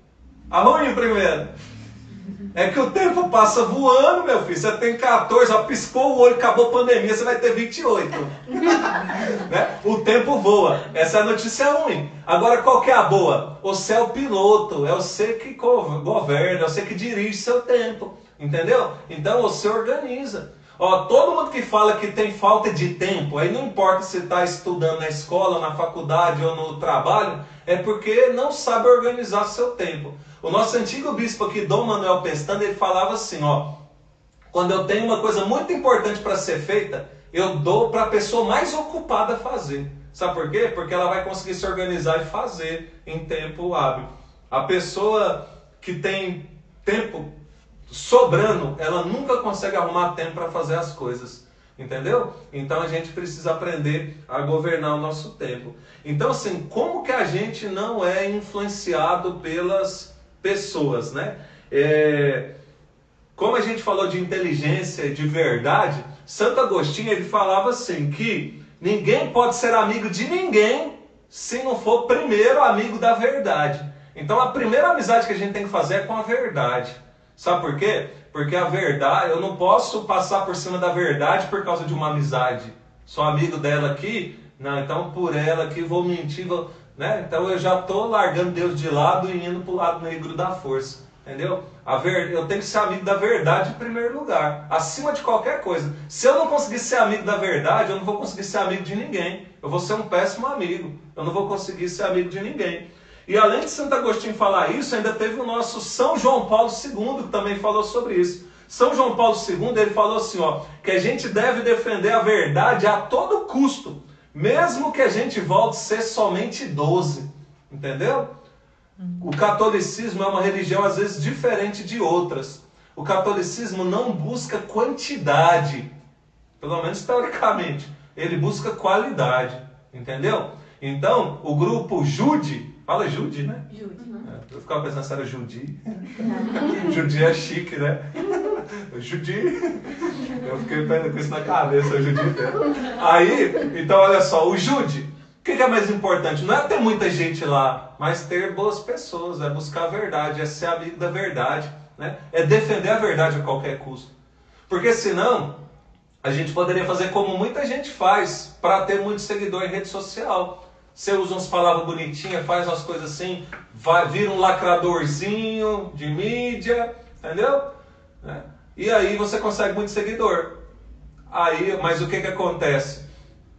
A ruim primeiro. É que o tempo passa voando, meu filho. Você tem 14, ó, piscou o olho, acabou a pandemia, você vai ter 28. Né? O tempo voa. Essa é a notícia ruim. Agora, qual que é a boa? Você é o piloto, é você que governa, é você que dirige seu tempo. Entendeu? Então, você organiza. Ó, todo mundo que fala que tem falta de tempo, aí não importa se está estudando na escola, na faculdade ou no trabalho, é porque não sabe organizar seu tempo. O nosso antigo bispo aqui, Dom Manuel Pestana, ele falava assim, ó, quando eu tenho uma coisa muito importante para ser feita, eu dou para a pessoa mais ocupada fazer. Sabe por quê? Porque ela vai conseguir se organizar e fazer em tempo hábil. A pessoa que tem tempo sobrando, ela nunca consegue arrumar tempo para fazer as coisas. Entendeu? Então a gente precisa aprender a governar o nosso tempo. Então, assim, como que a gente não é influenciado pelas pessoas, né? Como a gente falou de inteligência e de verdade, Santo Agostinho ele falava assim, que ninguém pode ser amigo de ninguém se não for primeiro amigo da verdade. Então a primeira amizade que a gente tem que fazer é com a verdade. Sabe por quê? Porque a verdade, eu não posso passar por cima da verdade por causa de uma amizade. Sou amigo dela aqui, não, então por ela aqui vou mentir, né? Então eu já estou largando Deus de lado e indo para o lado negro da força. Entendeu? Eu tenho que ser amigo da verdade em primeiro lugar, acima de qualquer coisa. Se eu não conseguir ser amigo da verdade, eu não vou conseguir ser amigo de ninguém. Eu vou ser um péssimo amigo. Eu não vou conseguir ser amigo de ninguém. E além de Santo Agostinho falar isso, ainda teve o nosso São João Paulo II, que também falou sobre isso. São João Paulo II, ele falou assim, ó, que a gente deve defender a verdade a todo custo, mesmo que a gente volte a ser somente 12. Entendeu? O catolicismo é uma religião, às vezes, diferente de outras. O catolicismo não busca quantidade, pelo menos teoricamente. Ele busca qualidade. Entendeu? Então, o grupo Jude, fala Jude, né? Jude. Eu ficava pensando se era Judi. Judi é chique, né? Judi. Eu fiquei pensando com isso na cabeça, o Judi. Aí, então olha só, o Jude, o que é mais importante? Não é ter muita gente lá, mas ter boas pessoas, é buscar a verdade, é ser amigo da verdade, né? É defender a verdade a qualquer custo. Porque senão, a gente poderia fazer como muita gente faz para ter muito seguidor em rede social. Você usa umas palavras bonitinhas, faz umas coisas assim, vira um lacradorzinho de mídia, entendeu? E aí você consegue muito seguidor. Mas o que acontece?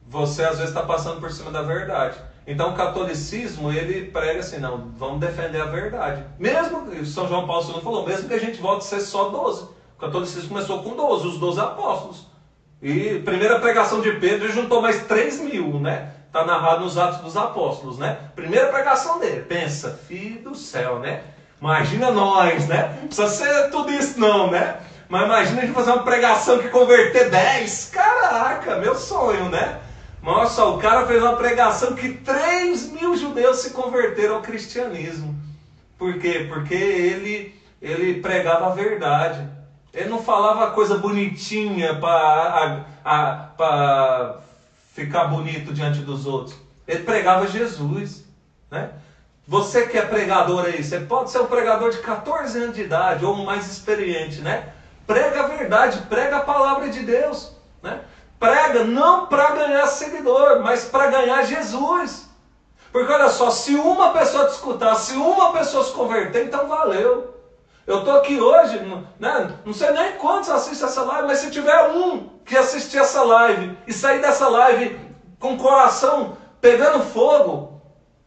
Você às vezes está passando por cima da verdade. Então o catolicismo, ele prega assim, não, vamos defender a verdade. Mesmo, São João Paulo II falou, mesmo que a gente volte a ser só 12. O catolicismo começou com 12, os 12 apóstolos. E primeira pregação de Pedro, ele juntou mais 3.000, né? Está narrado nos Atos dos Apóstolos, né? Primeira pregação dele. Pensa, filho do céu, né? Imagina nós, né? Não precisa ser tudo isso não, né? Mas imagina a gente fazer uma pregação que converter 10. Caraca, meu sonho, né? Nossa, o cara fez uma pregação que 3.000 judeus se converteram ao cristianismo. Por quê? Porque ele pregava a verdade. Ele não falava coisa bonitinha para ficar bonito diante dos outros. Ele pregava Jesus, né? Você que é pregador aí, você pode ser um pregador de 14 anos de idade ou um mais experiente, né? Prega a verdade, prega a palavra de Deus, né? Prega não para ganhar seguidor, mas para ganhar Jesus. Porque olha só, se uma pessoa te escutar, se uma pessoa se converter, então valeu. Eu estou aqui hoje, né? Não sei nem quantos assistem essa live, mas se tiver um que assistir essa live e sair dessa live com o coração pegando fogo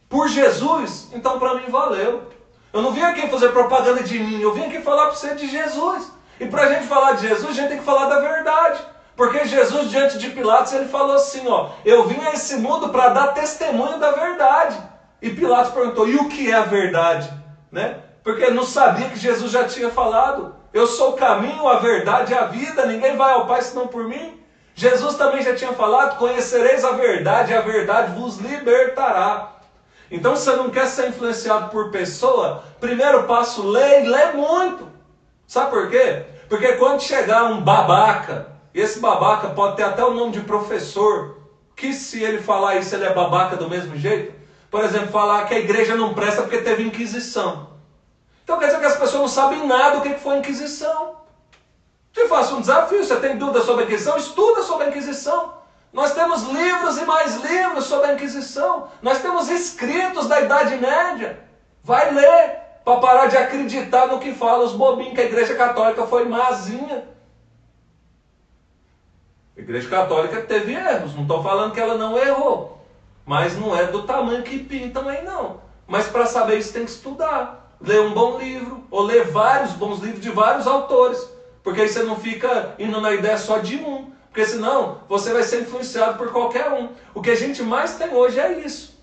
por Jesus, então para mim valeu. Eu não vim aqui fazer propaganda de mim, eu vim aqui falar para você de Jesus. E para a gente falar de Jesus, a gente tem que falar da verdade. Porque Jesus, diante de Pilatos, ele falou assim, ó, eu vim a esse mundo para dar testemunho da verdade. E Pilatos perguntou, e o que é a verdade? Né? Porque ele não sabia que Jesus já tinha falado, eu sou o caminho, a verdade e a vida, ninguém vai ao Pai senão por mim. Jesus também já tinha falado, conhecereis a verdade vos libertará. Então, se você não quer ser influenciado por pessoa, primeiro passo, lê muito. Sabe por quê? Porque quando chegar um babaca, e esse babaca pode ter até o nome de professor, que se ele falar isso, ele é babaca do mesmo jeito. Por exemplo, falar que a igreja não presta porque teve Inquisição. Então quer dizer que as pessoas não sabem nada do que foi a Inquisição. Te faço um desafio, você tem dúvida sobre a Inquisição? Estuda sobre a Inquisição. Nós temos livros e mais livros sobre a Inquisição. Nós temos escritos da Idade Média. Vai ler, para parar de acreditar no que fala os bobinhos, que a Igreja Católica foi mazinha. A Igreja Católica teve erros, não estou falando que ela não errou. Mas não é do tamanho que pintam aí não. Mas para saber isso tem que estudar. Ler um bom livro, ou ler vários bons livros de vários autores. Porque aí você não fica indo na ideia só de um. Porque senão você vai ser influenciado por qualquer um. O que a gente mais tem hoje é isso.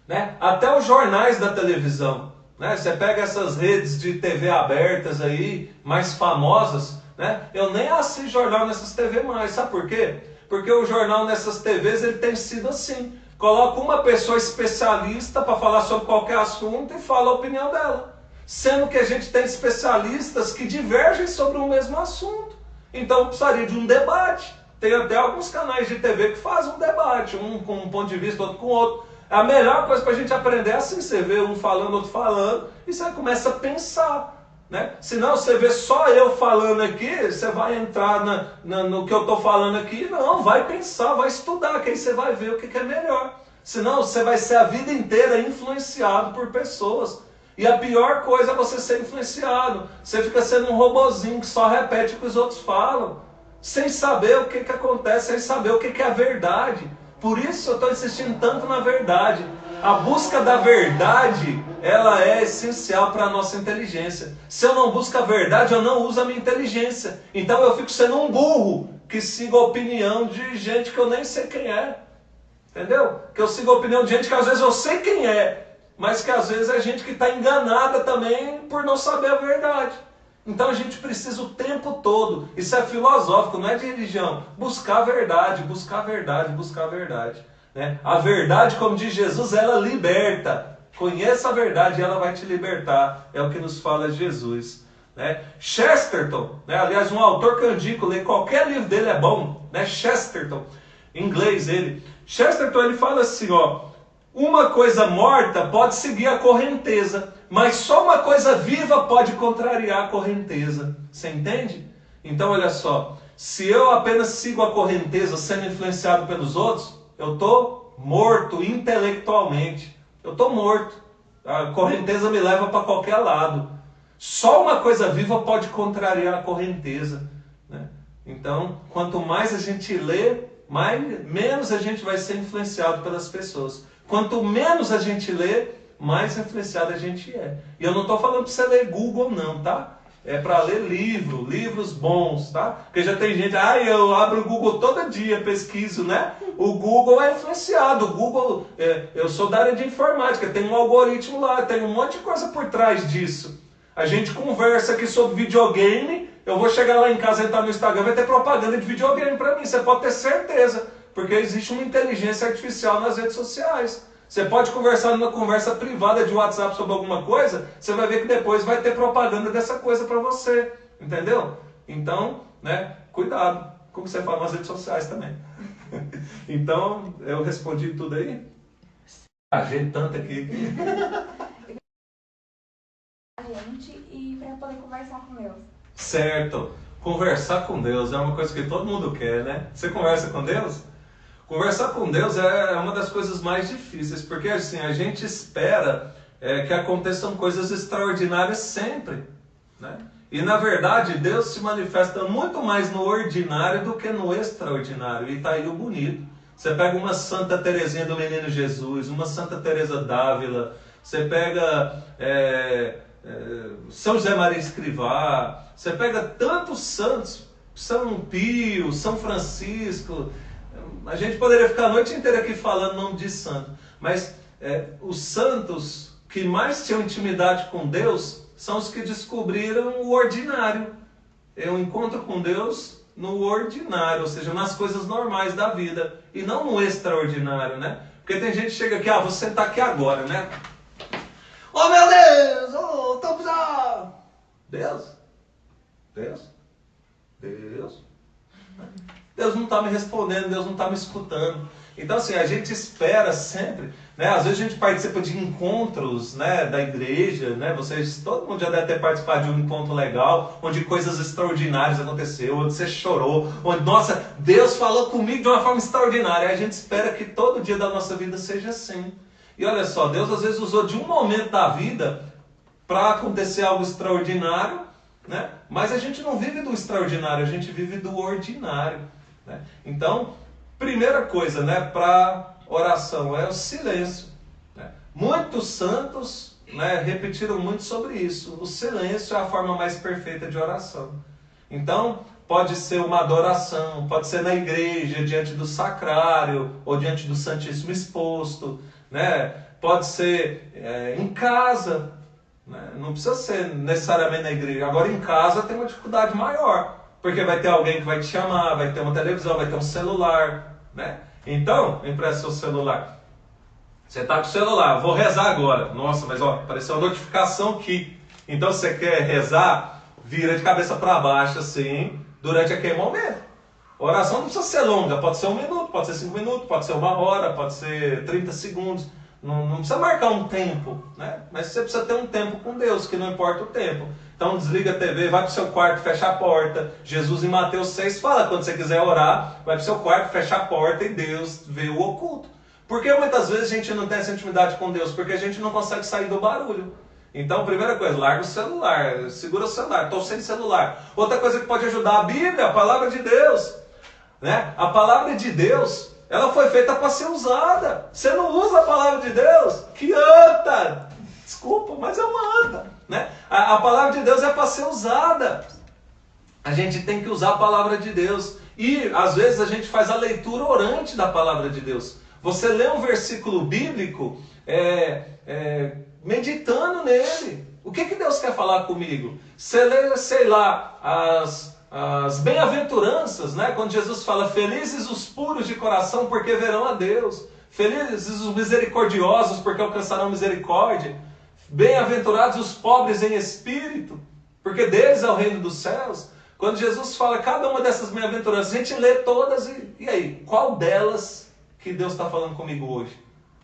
Né? Até os jornais da televisão. Né? Você pega essas redes de TV abertas aí, mais famosas. Né? Eu nem assisto jornal nessas TV mais. Sabe por quê? Porque o jornal nessas TVs ele tem sido assim. Coloca uma pessoa especialista para falar sobre qualquer assunto e fala a opinião dela. Sendo que a gente tem especialistas que divergem sobre o mesmo assunto. Então precisaria de um debate. Tem até alguns canais de TV que fazem um debate, um com um ponto de vista, outro com outro. A melhor coisa para a gente aprender é assim, você vê um falando, outro falando, e você começa a pensar. Né? Senão você vê só eu falando aqui, você vai entrar no que eu estou falando aqui, não, vai pensar, vai estudar, que aí você vai ver o que é melhor. Senão você vai ser a vida inteira influenciado por pessoas. E a pior coisa é você ser influenciado. Você fica sendo um robozinho que só repete o que os outros falam, sem saber o que acontece, sem saber o que é a verdade. Por isso eu estou insistindo tanto na verdade. A busca da verdade, ela é essencial para a nossa inteligência. Se eu não busco a verdade, eu não uso a minha inteligência. Então eu fico sendo um burro que siga a opinião de gente que eu nem sei quem é. Entendeu? Que eu sigo a opinião de gente que às vezes eu sei quem é, mas que às vezes é gente que está enganada também por não saber a verdade. Então a gente precisa o tempo todo, isso é filosófico, não é de religião, buscar a verdade, buscar a verdade, buscar a verdade. Né? A verdade, como diz Jesus, ela liberta. Conheça a verdade e ela vai te libertar. É o que nos fala Jesus. Né? Chesterton, né? Aliás, um autor que eu indico, ler qualquer livro dele é bom. Né? Chesterton, em inglês ele. Chesterton ele fala assim, ó, uma coisa morta pode seguir a correnteza, mas só uma coisa viva pode contrariar a correnteza. Você entende? Então olha só, se eu apenas sigo a correnteza sendo influenciado pelos outros, eu estou morto intelectualmente. Eu estou morto. A correnteza me leva para qualquer lado. Só uma coisa viva pode contrariar a correnteza. Né? Então, quanto mais a gente lê, menos a gente vai ser influenciado pelas pessoas. Quanto menos a gente lê, mais influenciado a gente é. E eu não estou falando para você ler Google não, tá? É para ler livros bons, tá? Porque já tem gente, eu abro o Google todo dia, pesquiso, né? O Google é influenciado, o Google, eu sou da área de informática, tem um algoritmo lá, tem um monte de coisa por trás disso. A gente conversa aqui sobre videogame, eu vou chegar lá em casa, entrar no Instagram, vai ter propaganda de videogame para mim, você pode ter certeza, porque existe uma inteligência artificial nas redes sociais. Você pode conversar numa conversa privada de WhatsApp sobre alguma coisa, você vai ver que depois vai ter propaganda dessa coisa para você. Entendeu? Então, né, cuidado com o que você fala nas redes sociais também. Então, eu respondi tudo aí? Gente, tanto aqui. Gente, e para poder conversar com Deus. Certo. Conversar com Deus é uma coisa que todo mundo quer, né? Você conversa com Deus? Conversar com Deus é uma das coisas mais difíceis, porque assim, a gente espera que aconteçam coisas extraordinárias sempre, né? E na verdade, Deus se manifesta muito mais no ordinário do que no extraordinário. E tá aí o bonito. Você pega uma Santa Teresinha do Menino Jesus, uma Santa Teresa d'Ávila, você pega São José Maria Escrivá, você pega tantos santos, São Pio, São Francisco. A gente poderia ficar a noite inteira aqui falando o nome de santo, mas os santos que mais tinham intimidade com Deus são os que descobriram o ordinário. Eu encontro com Deus no ordinário, ou seja, nas coisas normais da vida, e não no extraordinário, né? Porque tem gente que chega aqui, vou sentar aqui agora, né? Oh meu Deus, oh, tô precisando. Deus não está me respondendo, Deus não está me escutando. Então assim, a gente espera sempre, né? Às vezes a gente participa de encontros, né, da igreja, né? Todo mundo já deve ter participado de um encontro legal, onde coisas extraordinárias aconteceram, onde você chorou, onde, nossa, Deus falou comigo de uma forma extraordinária. Aí a gente espera que todo dia da nossa vida seja assim. E olha só, Deus às vezes usou de um momento da vida para acontecer algo extraordinário, né? Mas a gente não vive do extraordinário, a gente vive do ordinário, né? Então, primeira coisa, né, para oração é o silêncio, né? Muitos santos, né, repetiram muito sobre isso. O silêncio é a forma mais perfeita de oração. Então, pode ser uma adoração, pode ser na igreja, diante do sacrário, ou diante do Santíssimo Exposto, né? Pode ser em casa, né? Não precisa ser necessariamente na igreja. Agora, em casa tem uma dificuldade maior, porque vai ter alguém que vai te chamar, vai ter uma televisão, vai ter um celular, né? Então, empresta seu celular. Você está com o celular, vou rezar agora. Nossa, mas apareceu uma notificação aqui. Então, você quer rezar, vira de cabeça para baixo assim, durante aquele momento. A oração não precisa ser longa, pode ser 1 minuto, pode ser 5 minutos, pode ser 1 hora, pode ser 30 segundos. Não precisa marcar um tempo, né? Mas você precisa ter um tempo com Deus, que não importa o tempo. Então desliga a TV, vai para o seu quarto, fecha a porta. Jesus em Mateus 6 fala, quando você quiser orar, vai para o seu quarto, fecha a porta e Deus vê o oculto. Por que muitas vezes a gente não tem essa intimidade com Deus? Porque a gente não consegue sair do barulho. Então, primeira coisa, larga o celular, segura o celular, estou sem celular. Outra coisa que pode ajudar, a Bíblia, a palavra de Deus, né? A palavra de Deus, ela foi feita para ser usada. Você não usa a palavra de Deus? Que anta! Desculpa, mas é uma anta, né? A palavra de Deus é para ser usada. A gente tem que usar a palavra de Deus. E, às vezes, a gente faz a leitura orante da palavra de Deus. Você lê um versículo bíblico meditando nele. O que Deus quer falar comigo? Você lê, sei lá, as bem-aventuranças, né? Quando Jesus fala, felizes os puros de coração, porque verão a Deus. Felizes os misericordiosos, porque alcançarão misericórdia. Bem-aventurados os pobres em espírito, porque deles é o reino dos céus. Quando Jesus fala cada uma dessas bem-aventuranças, a gente lê todas e aí? Qual delas que Deus está falando comigo hoje?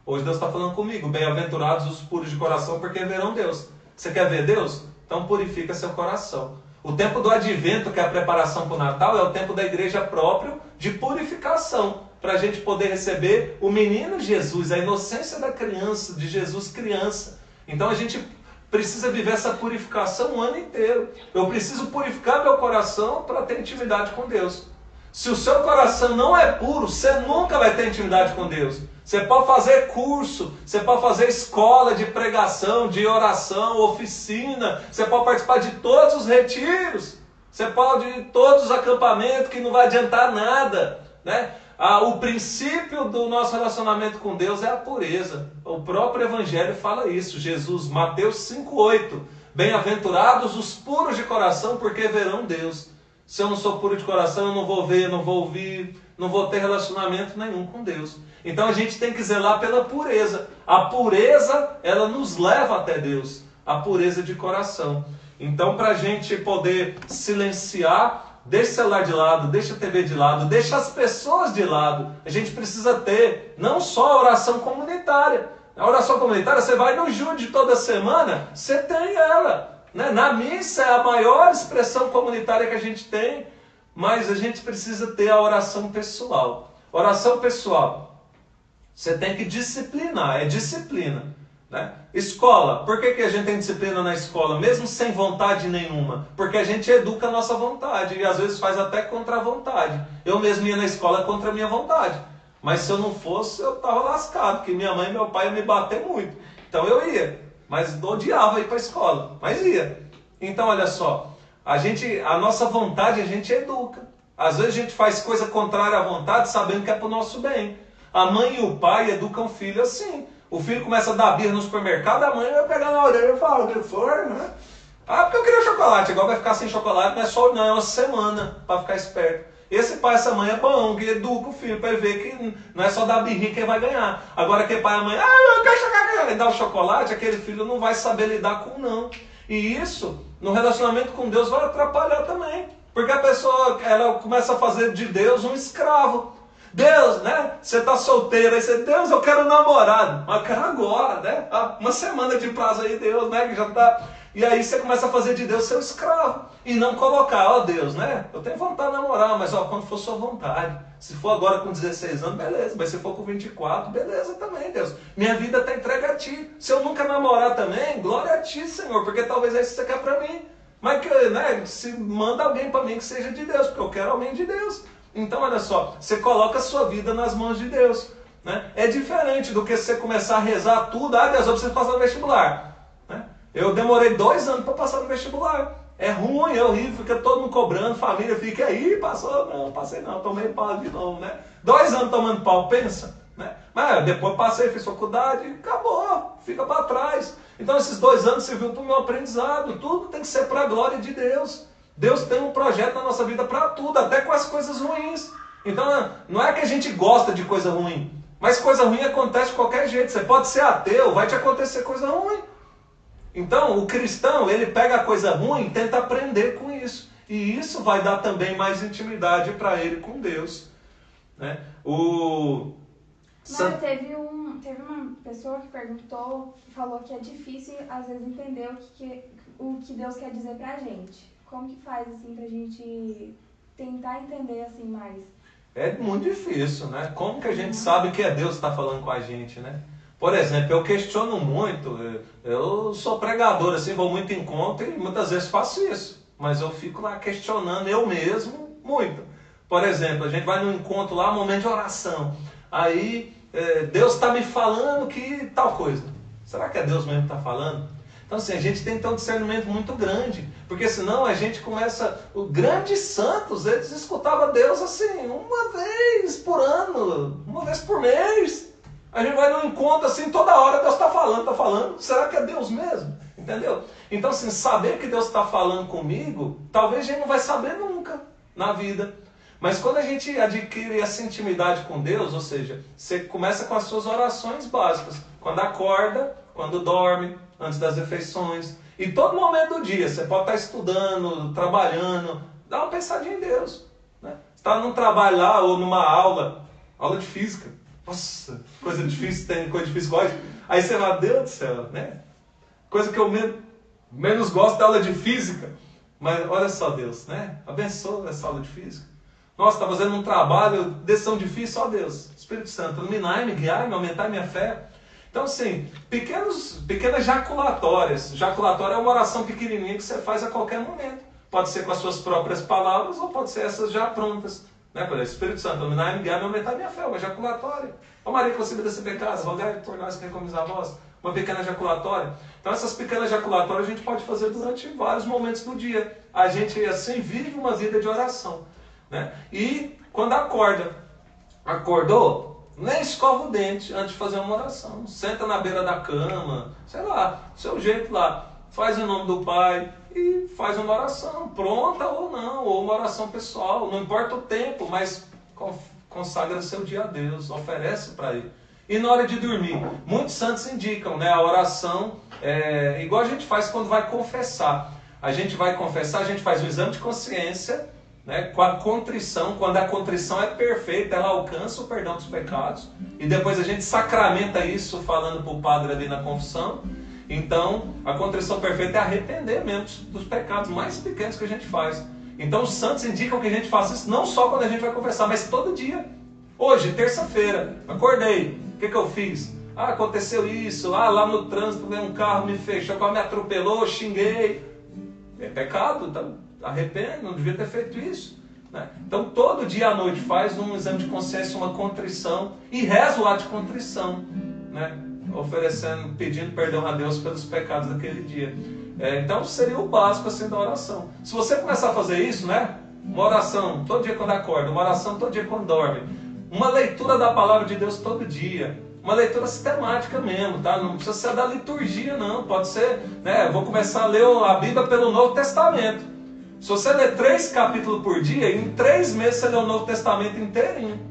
Hoje Deus está falando comigo, bem-aventurados os puros de coração, porque verão Deus. Você quer ver Deus? Então purifica seu coração. O tempo do advento, que é a preparação para o Natal, é o tempo da igreja próprio de purificação, para a gente poder receber o menino Jesus, a inocência da criança, de Jesus criança. Então a gente precisa viver essa purificação o ano inteiro. Eu preciso purificar meu coração para ter intimidade com Deus. Se o seu coração não é puro, você nunca vai ter intimidade com Deus. Você pode fazer curso, você pode fazer escola de pregação, de oração, oficina, você pode participar de todos os retiros, você pode ir em todos os acampamentos que não vai adiantar nada, né? O princípio do nosso relacionamento com Deus é a pureza. O próprio Evangelho fala isso. Jesus, Mateus 5,8. Bem-aventurados os puros de coração, porque verão Deus. Se eu não sou puro de coração, eu não vou ver, não vou ouvir, não vou ter relacionamento nenhum com Deus. Então a gente tem que zelar pela pureza. A pureza, ela nos leva até Deus. A pureza de coração. Então, para a gente poder silenciar, deixa o celular de lado, deixa a TV de lado, deixa as pessoas de lado. A gente precisa ter não só a oração comunitária. A oração comunitária, você vai no Jude toda semana, você tem ela. Né? Na missa é a maior expressão comunitária que a gente tem, mas a gente precisa ter a oração pessoal. Oração pessoal, você tem que disciplinar, é disciplina. Né? Escola, por que a gente tem disciplina na escola, mesmo sem vontade nenhuma? Porque a gente educa a nossa vontade e às vezes faz até contra a vontade. Eu mesmo ia na escola contra a minha vontade, mas se eu não fosse, eu estava lascado, porque minha mãe e meu pai iam me bater muito. Então eu ia, mas odiava ir para a escola, mas ia. Então olha só, a nossa vontade a gente educa. Às vezes a gente faz coisa contrária à vontade, sabendo que é para o nosso bem. A mãe e o pai educam o filho assim. O filho começa a dar birra no supermercado, a mãe vai pegar na orelha e fala, o que for, né? Ah, porque eu queria chocolate. Agora vai ficar sem chocolate, não é só não, é uma semana para ficar esperto. Esse pai, essa mãe é bom, que educa o filho para ver que não é só dar birrinha que ele vai ganhar. Agora que pai e a mãe, eu quero chocolate, e dá o chocolate, aquele filho não vai saber lidar com não. E isso, no relacionamento com Deus, vai atrapalhar também. Porque a pessoa, ela começa a fazer de Deus um escravo. Deus, né? Você está solteiro, aí você, Deus, eu quero um namorado. Mas eu quero agora, né? Uma semana de prazo aí, Deus, né? Que já tá. E aí você começa a fazer de Deus seu escravo. E não colocar, ó Deus, né? Eu tenho vontade de namorar, mas ó, quando for sua vontade. Se for agora com 16 anos, beleza. Mas se for com 24, beleza também, Deus. Minha vida está entregue a ti. Se eu nunca namorar também, glória a ti, Senhor. Porque talvez é isso que você quer para mim. Mas que, né? Se manda alguém para mim que seja de Deus, porque eu quero alguém de Deus. Então, olha só, você coloca a sua vida nas mãos de Deus. Né? É diferente do que você começar a rezar tudo. Ah, Deus, eu preciso passar no vestibular. Né? Eu demorei 2 anos para passar no vestibular. É ruim, é horrível, fica todo mundo cobrando, família fica aí, passou, não, passei não, tomei pau de novo, né? 2 anos tomando pau, pensa. Né? Mas depois passei, fiz faculdade, acabou, fica para trás. Então esses 2 anos serviu para o meu aprendizado. Tudo tem que ser para a glória de Deus. Deus tem um projeto na nossa vida para tudo, até com as coisas ruins. Então não é que a gente gosta de coisa ruim, mas coisa ruim acontece de qualquer jeito. Você pode ser ateu, vai te acontecer coisa ruim. Então o cristão, ele pega a coisa ruim e tenta aprender com isso. E isso vai dar também mais intimidade para ele com Deus. Né? Teve uma pessoa que perguntou, que falou que é difícil às vezes entender o que Deus quer dizer pra gente. Como que faz assim pra gente tentar entender assim mais? É muito difícil, né? Como que a gente sabe que é Deus que está falando com a gente, né? Por exemplo, eu questiono muito, eu sou pregador, assim, vou muito em encontro e muitas vezes faço isso. Mas eu fico lá questionando eu mesmo muito. Por exemplo, a gente vai num encontro lá, momento de oração. Aí Deus está me falando que tal coisa. Será que é Deus mesmo que está falando? Então assim, a gente tem que ter um discernimento muito grande, porque senão a gente começa... Os grandes santos, eles escutavam Deus assim, uma vez por ano, uma vez por mês. A gente vai num encontro assim, toda hora Deus está falando. Será que é Deus mesmo? Entendeu? Então assim, saber que Deus está falando comigo, talvez a gente não vai saber nunca na vida. Mas quando a gente adquire essa intimidade com Deus, ou seja, você começa com as suas orações básicas. Quando acorda, quando dorme, antes das refeições. E todo momento do dia, você pode estar estudando, trabalhando, dá uma pensadinha em Deus. Né? Você está num trabalho lá ou numa aula de física. Nossa, coisa difícil, tem coisa difícil gosta. Aí você fala, Deus do céu, né? Coisa que eu menos gosto da aula de física. Mas olha só Deus, né? Abençoa essa aula de física. Nossa, está fazendo um trabalho, decisão difícil, só Deus. Espírito Santo, iluminar, me guiar, me aumentar minha fé. Então, assim, pequenas jaculatórias. Jaculatória é uma oração pequenininha que você faz a qualquer momento. Pode ser com as suas próprias palavras ou pode ser essas já prontas. Né? Por exemplo, Espírito Santo, iluminar, me guiar, me aumentar minha fé. Uma jaculatória. Ó Maria, que você me desse pecado, rogai por nós que recomendamos a vós. Uma pequena jaculatória. Então, essas pequenas jaculatórias a gente pode fazer durante vários momentos do dia. A gente, assim, vive uma vida de oração. Né? E quando acordou, nem escova o dente antes de fazer uma oração. Senta na beira da cama, sei lá, do seu jeito lá. Faz em nome do Pai e faz uma oração, pronta ou não, ou uma oração pessoal. Não importa o tempo, mas consagra seu dia a Deus, oferece para Ele. E na hora de dormir, muitos santos indicam, né, a oração, igual a gente faz quando vai confessar. A gente vai confessar, a gente faz um exame de consciência, né, com a contrição. Quando a contrição é perfeita, ela alcança o perdão dos pecados. E depois a gente sacramenta isso falando para o padre ali na confissão. Então, a contrição perfeita é arrepender mesmo dos pecados mais pequenos que a gente faz. Então, os santos indicam que a gente faça isso não só quando a gente vai confessar, mas todo dia. Hoje, terça-feira, acordei. O que eu fiz? Aconteceu isso. Lá no trânsito um carro me fechou, me atropelou, xinguei. É pecado, então arrependo, não devia ter feito isso. Né? Então, todo dia à noite faz um exame de consciência, uma contrição e reza o ato de contrição, né? Oferecendo, pedindo perdão a Deus pelos pecados daquele dia. Então seria o básico assim da oração. Se você começar a fazer isso, né? Uma oração todo dia quando acorda, uma oração todo dia quando dorme, uma leitura da palavra de Deus todo dia, uma leitura sistemática mesmo, tá? Não precisa ser da liturgia não, pode ser, né? Vou começar a ler a Bíblia pelo Novo Testamento. Se você ler 3 capítulos por dia, em 3 meses você lê o Novo Testamento inteirinho.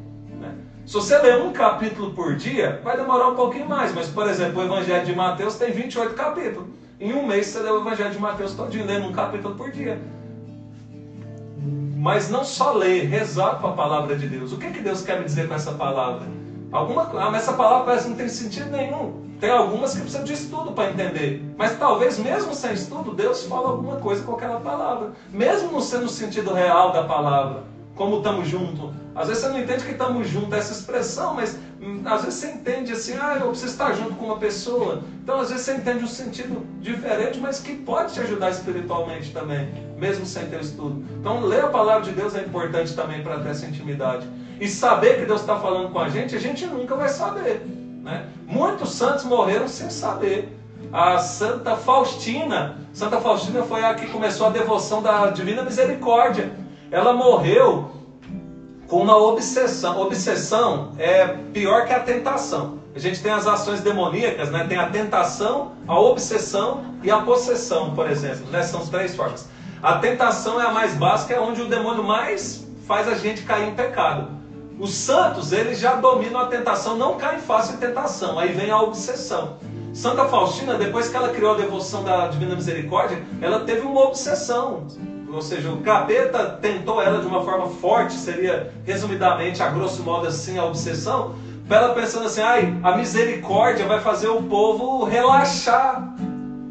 Se você ler um capítulo por dia, vai demorar um pouquinho mais. Mas, por exemplo, o Evangelho de Mateus tem 28 capítulos. Em um mês você lê o Evangelho de Mateus todinho, lendo um capítulo por dia. Mas não só ler, rezar com a palavra de Deus. O que Deus quer me dizer com essa palavra? Mas essa palavra parece que não tem sentido nenhum. Tem algumas que precisam de estudo para entender. Mas talvez mesmo sem estudo, Deus fala alguma coisa com aquela palavra. Mesmo não sendo o sentido real da palavra. Como estamos juntos. Às vezes você não entende que estamos juntos, essa expressão, mas às vezes você entende assim, eu preciso estar junto com uma pessoa. Então às vezes você entende um sentido diferente, mas que pode te ajudar espiritualmente também, mesmo sem ter estudo. Então ler a palavra de Deus é importante também para ter essa intimidade. E saber que Deus está falando com a gente nunca vai saber. Né? Muitos santos morreram sem saber. A Santa Faustina foi a que começou a devoção da Divina Misericórdia. Ela morreu com uma obsessão. Obsessão é pior que a tentação. A gente tem as ações demoníacas, né? Tem a tentação, a obsessão e a possessão, por exemplo. Né? São as 3 formas. A tentação é a mais básica, é onde o demônio mais faz a gente cair em pecado. Os santos, eles já dominam a tentação, não caem fácil em tentação. Aí vem a obsessão. Santa Faustina, depois que ela criou a devoção da Divina Misericórdia, ela teve uma obsessão. Ou seja, o capeta tentou ela de uma forma forte, seria resumidamente, a grosso modo assim, a obsessão, para ela pensando assim, a misericórdia vai fazer o povo relaxar.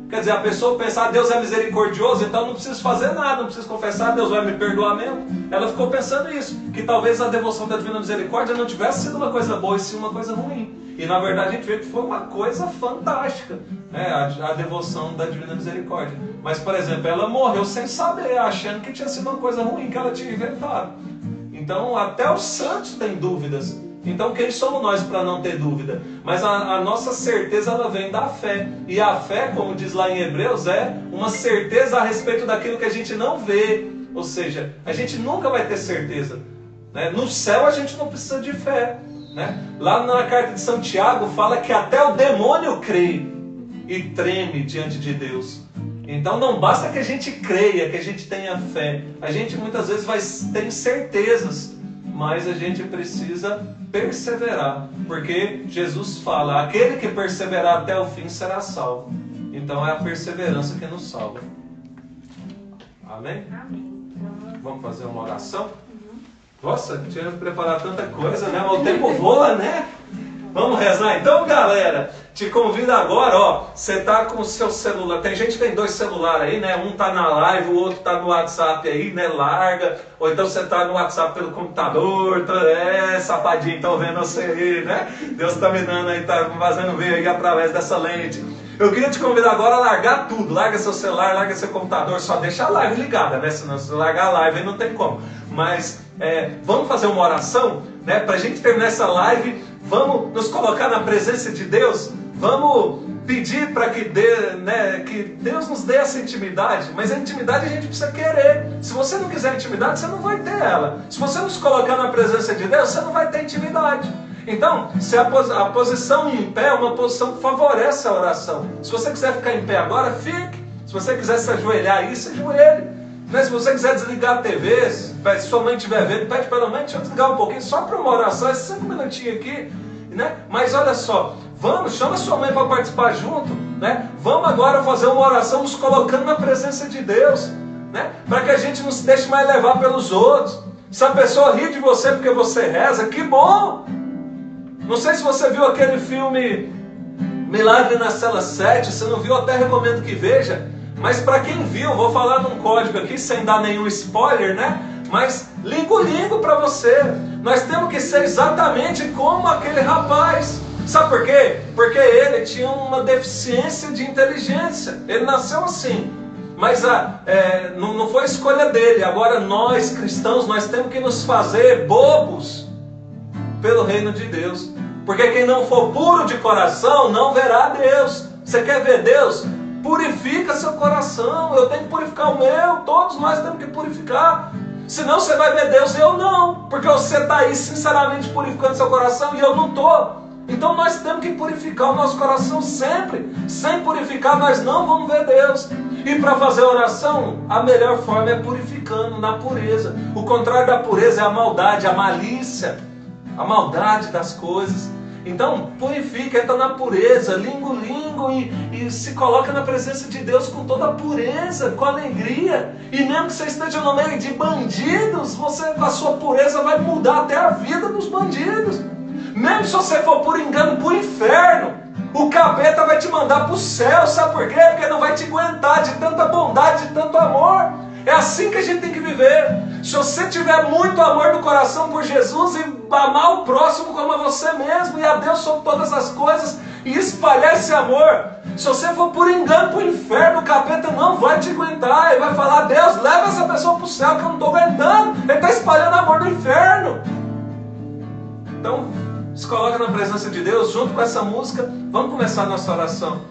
Quer dizer, a pessoa pensar, Deus é misericordioso, então não preciso fazer nada, não preciso confessar, Deus vai me perdoar mesmo. Ela ficou pensando isso, que talvez a devoção da Divina Misericórdia não tivesse sido uma coisa boa, e sim uma coisa ruim. E na verdade a gente vê que foi uma coisa fantástica, né? A devoção da Divina Misericórdia. Mas, por exemplo, ela morreu sem saber, achando que tinha sido uma coisa ruim que ela tinha inventado. Então, até os santos têm dúvidas. Então, quem somos nós para não ter dúvida? Mas a nossa certeza, ela vem da fé. E a fé, como diz lá em Hebreus, é uma certeza a respeito daquilo que a gente não vê. Ou seja, a gente nunca vai ter certeza. Né? No céu, a gente não precisa de fé. Né? Lá na carta de São Tiago, fala que até o demônio crê e treme diante de Deus. Então não basta que a gente creia, que a gente tenha fé. A gente muitas vezes tem certezas, mas a gente precisa perseverar. Porque Jesus fala, aquele que perseverar até o fim será salvo. Então é a perseverança que nos salva. Amém? Amém. Vamos fazer uma oração? Nossa, tinha preparado tanta coisa, né? Mas o tempo voa, né? Vamos rezar então, galera? Te convido agora, ó. Você tá com o seu celular. Tem gente que tem 2 celulares aí, né? Um tá na live, o outro tá no WhatsApp aí, né? Larga. Ou então você tá no WhatsApp pelo computador. Safadinho, estão vendo você aí, né? Deus tá me dando aí, tá fazendo ver aí através dessa lente. Eu queria te convidar agora a largar tudo. Larga seu celular, larga seu computador. Só deixa a live ligada, né? Senão se largar a live aí não tem como. Mas vamos fazer uma oração, né? Pra gente terminar essa live. Vamos nos colocar na presença de Deus. Vamos pedir para que Deus nos dê essa intimidade. Mas a intimidade a gente precisa querer. Se você não quiser intimidade, você não vai ter ela. Se você não se colocar na presença de Deus, você não vai ter intimidade. Então, se a posição em pé é uma posição que favorece a oração. Se você quiser ficar em pé agora, fique. Se você quiser se ajoelhar aí, se ajoelhe. Mas se você quiser desligar a TV, se sua mãe estiver vendo, pede para a mãe, deixa eu desligar um pouquinho, só para uma oração, esses 5 minutinhos aqui. Né? Mas olha só, Vamos, chama sua mãe para participar junto, né? Vamos agora fazer uma oração nos colocando na presença de Deus, né? Para que a gente não se deixe mais levar pelos outros. Se a pessoa ri de você porque você reza, que bom! Não sei se você viu aquele filme Milagre na Cela 7, se não viu, até recomendo que veja. Mas para quem viu, vou falar num código aqui, sem dar nenhum spoiler, né? Mas ligo para você. Nós temos que ser exatamente como aquele rapaz. Sabe por quê? Porque ele tinha uma deficiência de inteligência. Ele nasceu assim. Mas não foi escolha dele. Agora nós, cristãos, nós temos que nos fazer bobos pelo reino de Deus. Porque quem não for puro de coração não verá Deus. Você quer ver Deus? Purifica seu coração. Eu tenho que purificar o meu. Todos nós temos que purificar. Senão você vai ver Deus e eu não. Porque você está aí sinceramente purificando seu coração e eu não estou. Então nós temos que purificar o nosso coração sempre. Sem purificar nós não vamos ver Deus. E para fazer oração, a melhor forma é purificando na pureza. O contrário da pureza é a maldade, a malícia, a maldade das coisas. Então purifica, entra na pureza, lingo e se coloca na presença de Deus com toda a pureza, com alegria. E mesmo que você esteja no meio de bandidos, você com a sua pureza vai mudar até a vida dos bandidos. Mesmo se você for por engano para o inferno, o capeta vai te mandar para o céu. Sabe por quê? Porque não vai te aguentar de tanta bondade, de tanto amor. É assim que a gente tem que viver. Se você tiver muito amor no coração por Jesus e amar o próximo como a você mesmo e a Deus sobre todas as coisas e espalhar esse amor, se você for por engano para o inferno, o capeta não vai te aguentar. Ele vai falar: Deus, leva essa pessoa para o céu que eu não estou aguentando. Ele está espalhando amor do inferno. Então, se coloca na presença de Deus, junto com essa música. Vamos começar a nossa oração.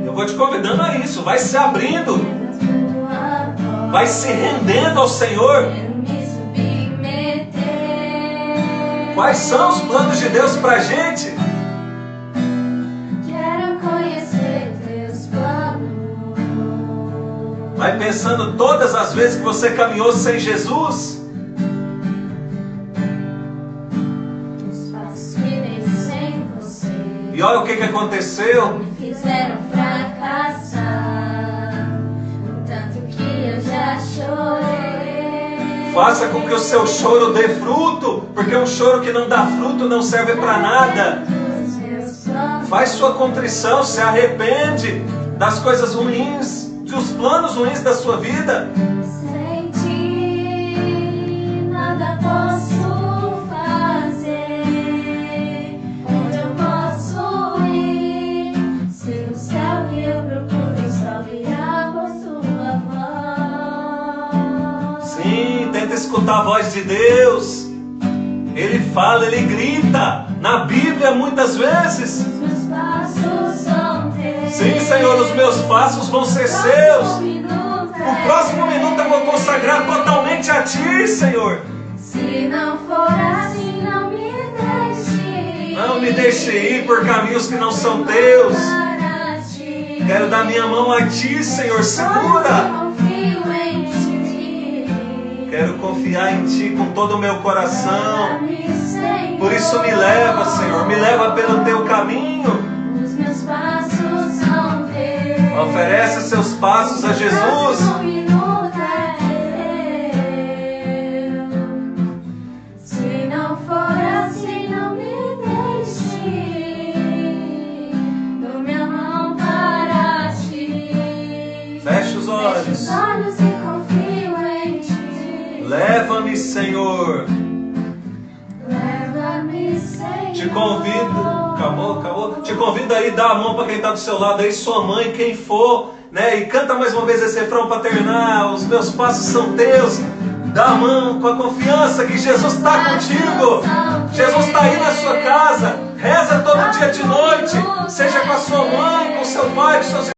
Eu vou te convidando a isso. Vai se abrindo. Vai se rendendo ao Senhor. Quais são os planos de Deus pra gente? Vai pensando todas as vezes que você caminhou sem Jesus. E olha o que aconteceu. Me fizeram fracassar, tanto que eu já chorei. Faça com que o seu choro dê fruto, porque um choro que não dá fruto não serve para nada. Faz sua contrição, se arrepende das coisas ruins, dos planos ruins da sua vida. Sem ti nada posso fazer. Onde eu posso ir? Se o céu que eu procuro só virá por sua voz. Sim, tenta escutar a voz de Deus. Ele fala, ele grita. Na Bíblia muitas vezes. Os meus passos são teus. Sim, Senhor, os meus passos vão ser seus. O próximo minuto eu vou consagrar totalmente a Ti, Senhor. Se não for assim, não me deixe ir. Não me deixe ir por caminhos que não são teus. Para ti. Quero dar minha mão a Ti, Senhor. Segura. Confio em ti. Quero confiar em Ti com todo o meu coração. Leva-me, Senhor. Por isso me leva, Senhor. Me leva pelo Teu caminho. Os meus passos são teus. Oferece seus passos a Jesus. Um minuto é teu. Se não for assim, não me deixe ir. Dou minha mão para ti. Feche os olhos. Feche os olhos e confio em ti. Leva-me, Senhor. Leva-me, Senhor. Te convido. Acabou. Te convido aí, dá a mão para quem está do seu lado aí, sua mãe, quem for, né? E canta mais uma vez esse refrão para terminar. Os meus passos são teus. Dá a mão com a confiança que Jesus está contigo. Jesus está aí na sua casa. Reza todo dia de noite. Seja com a sua mãe, com seu pai, com seus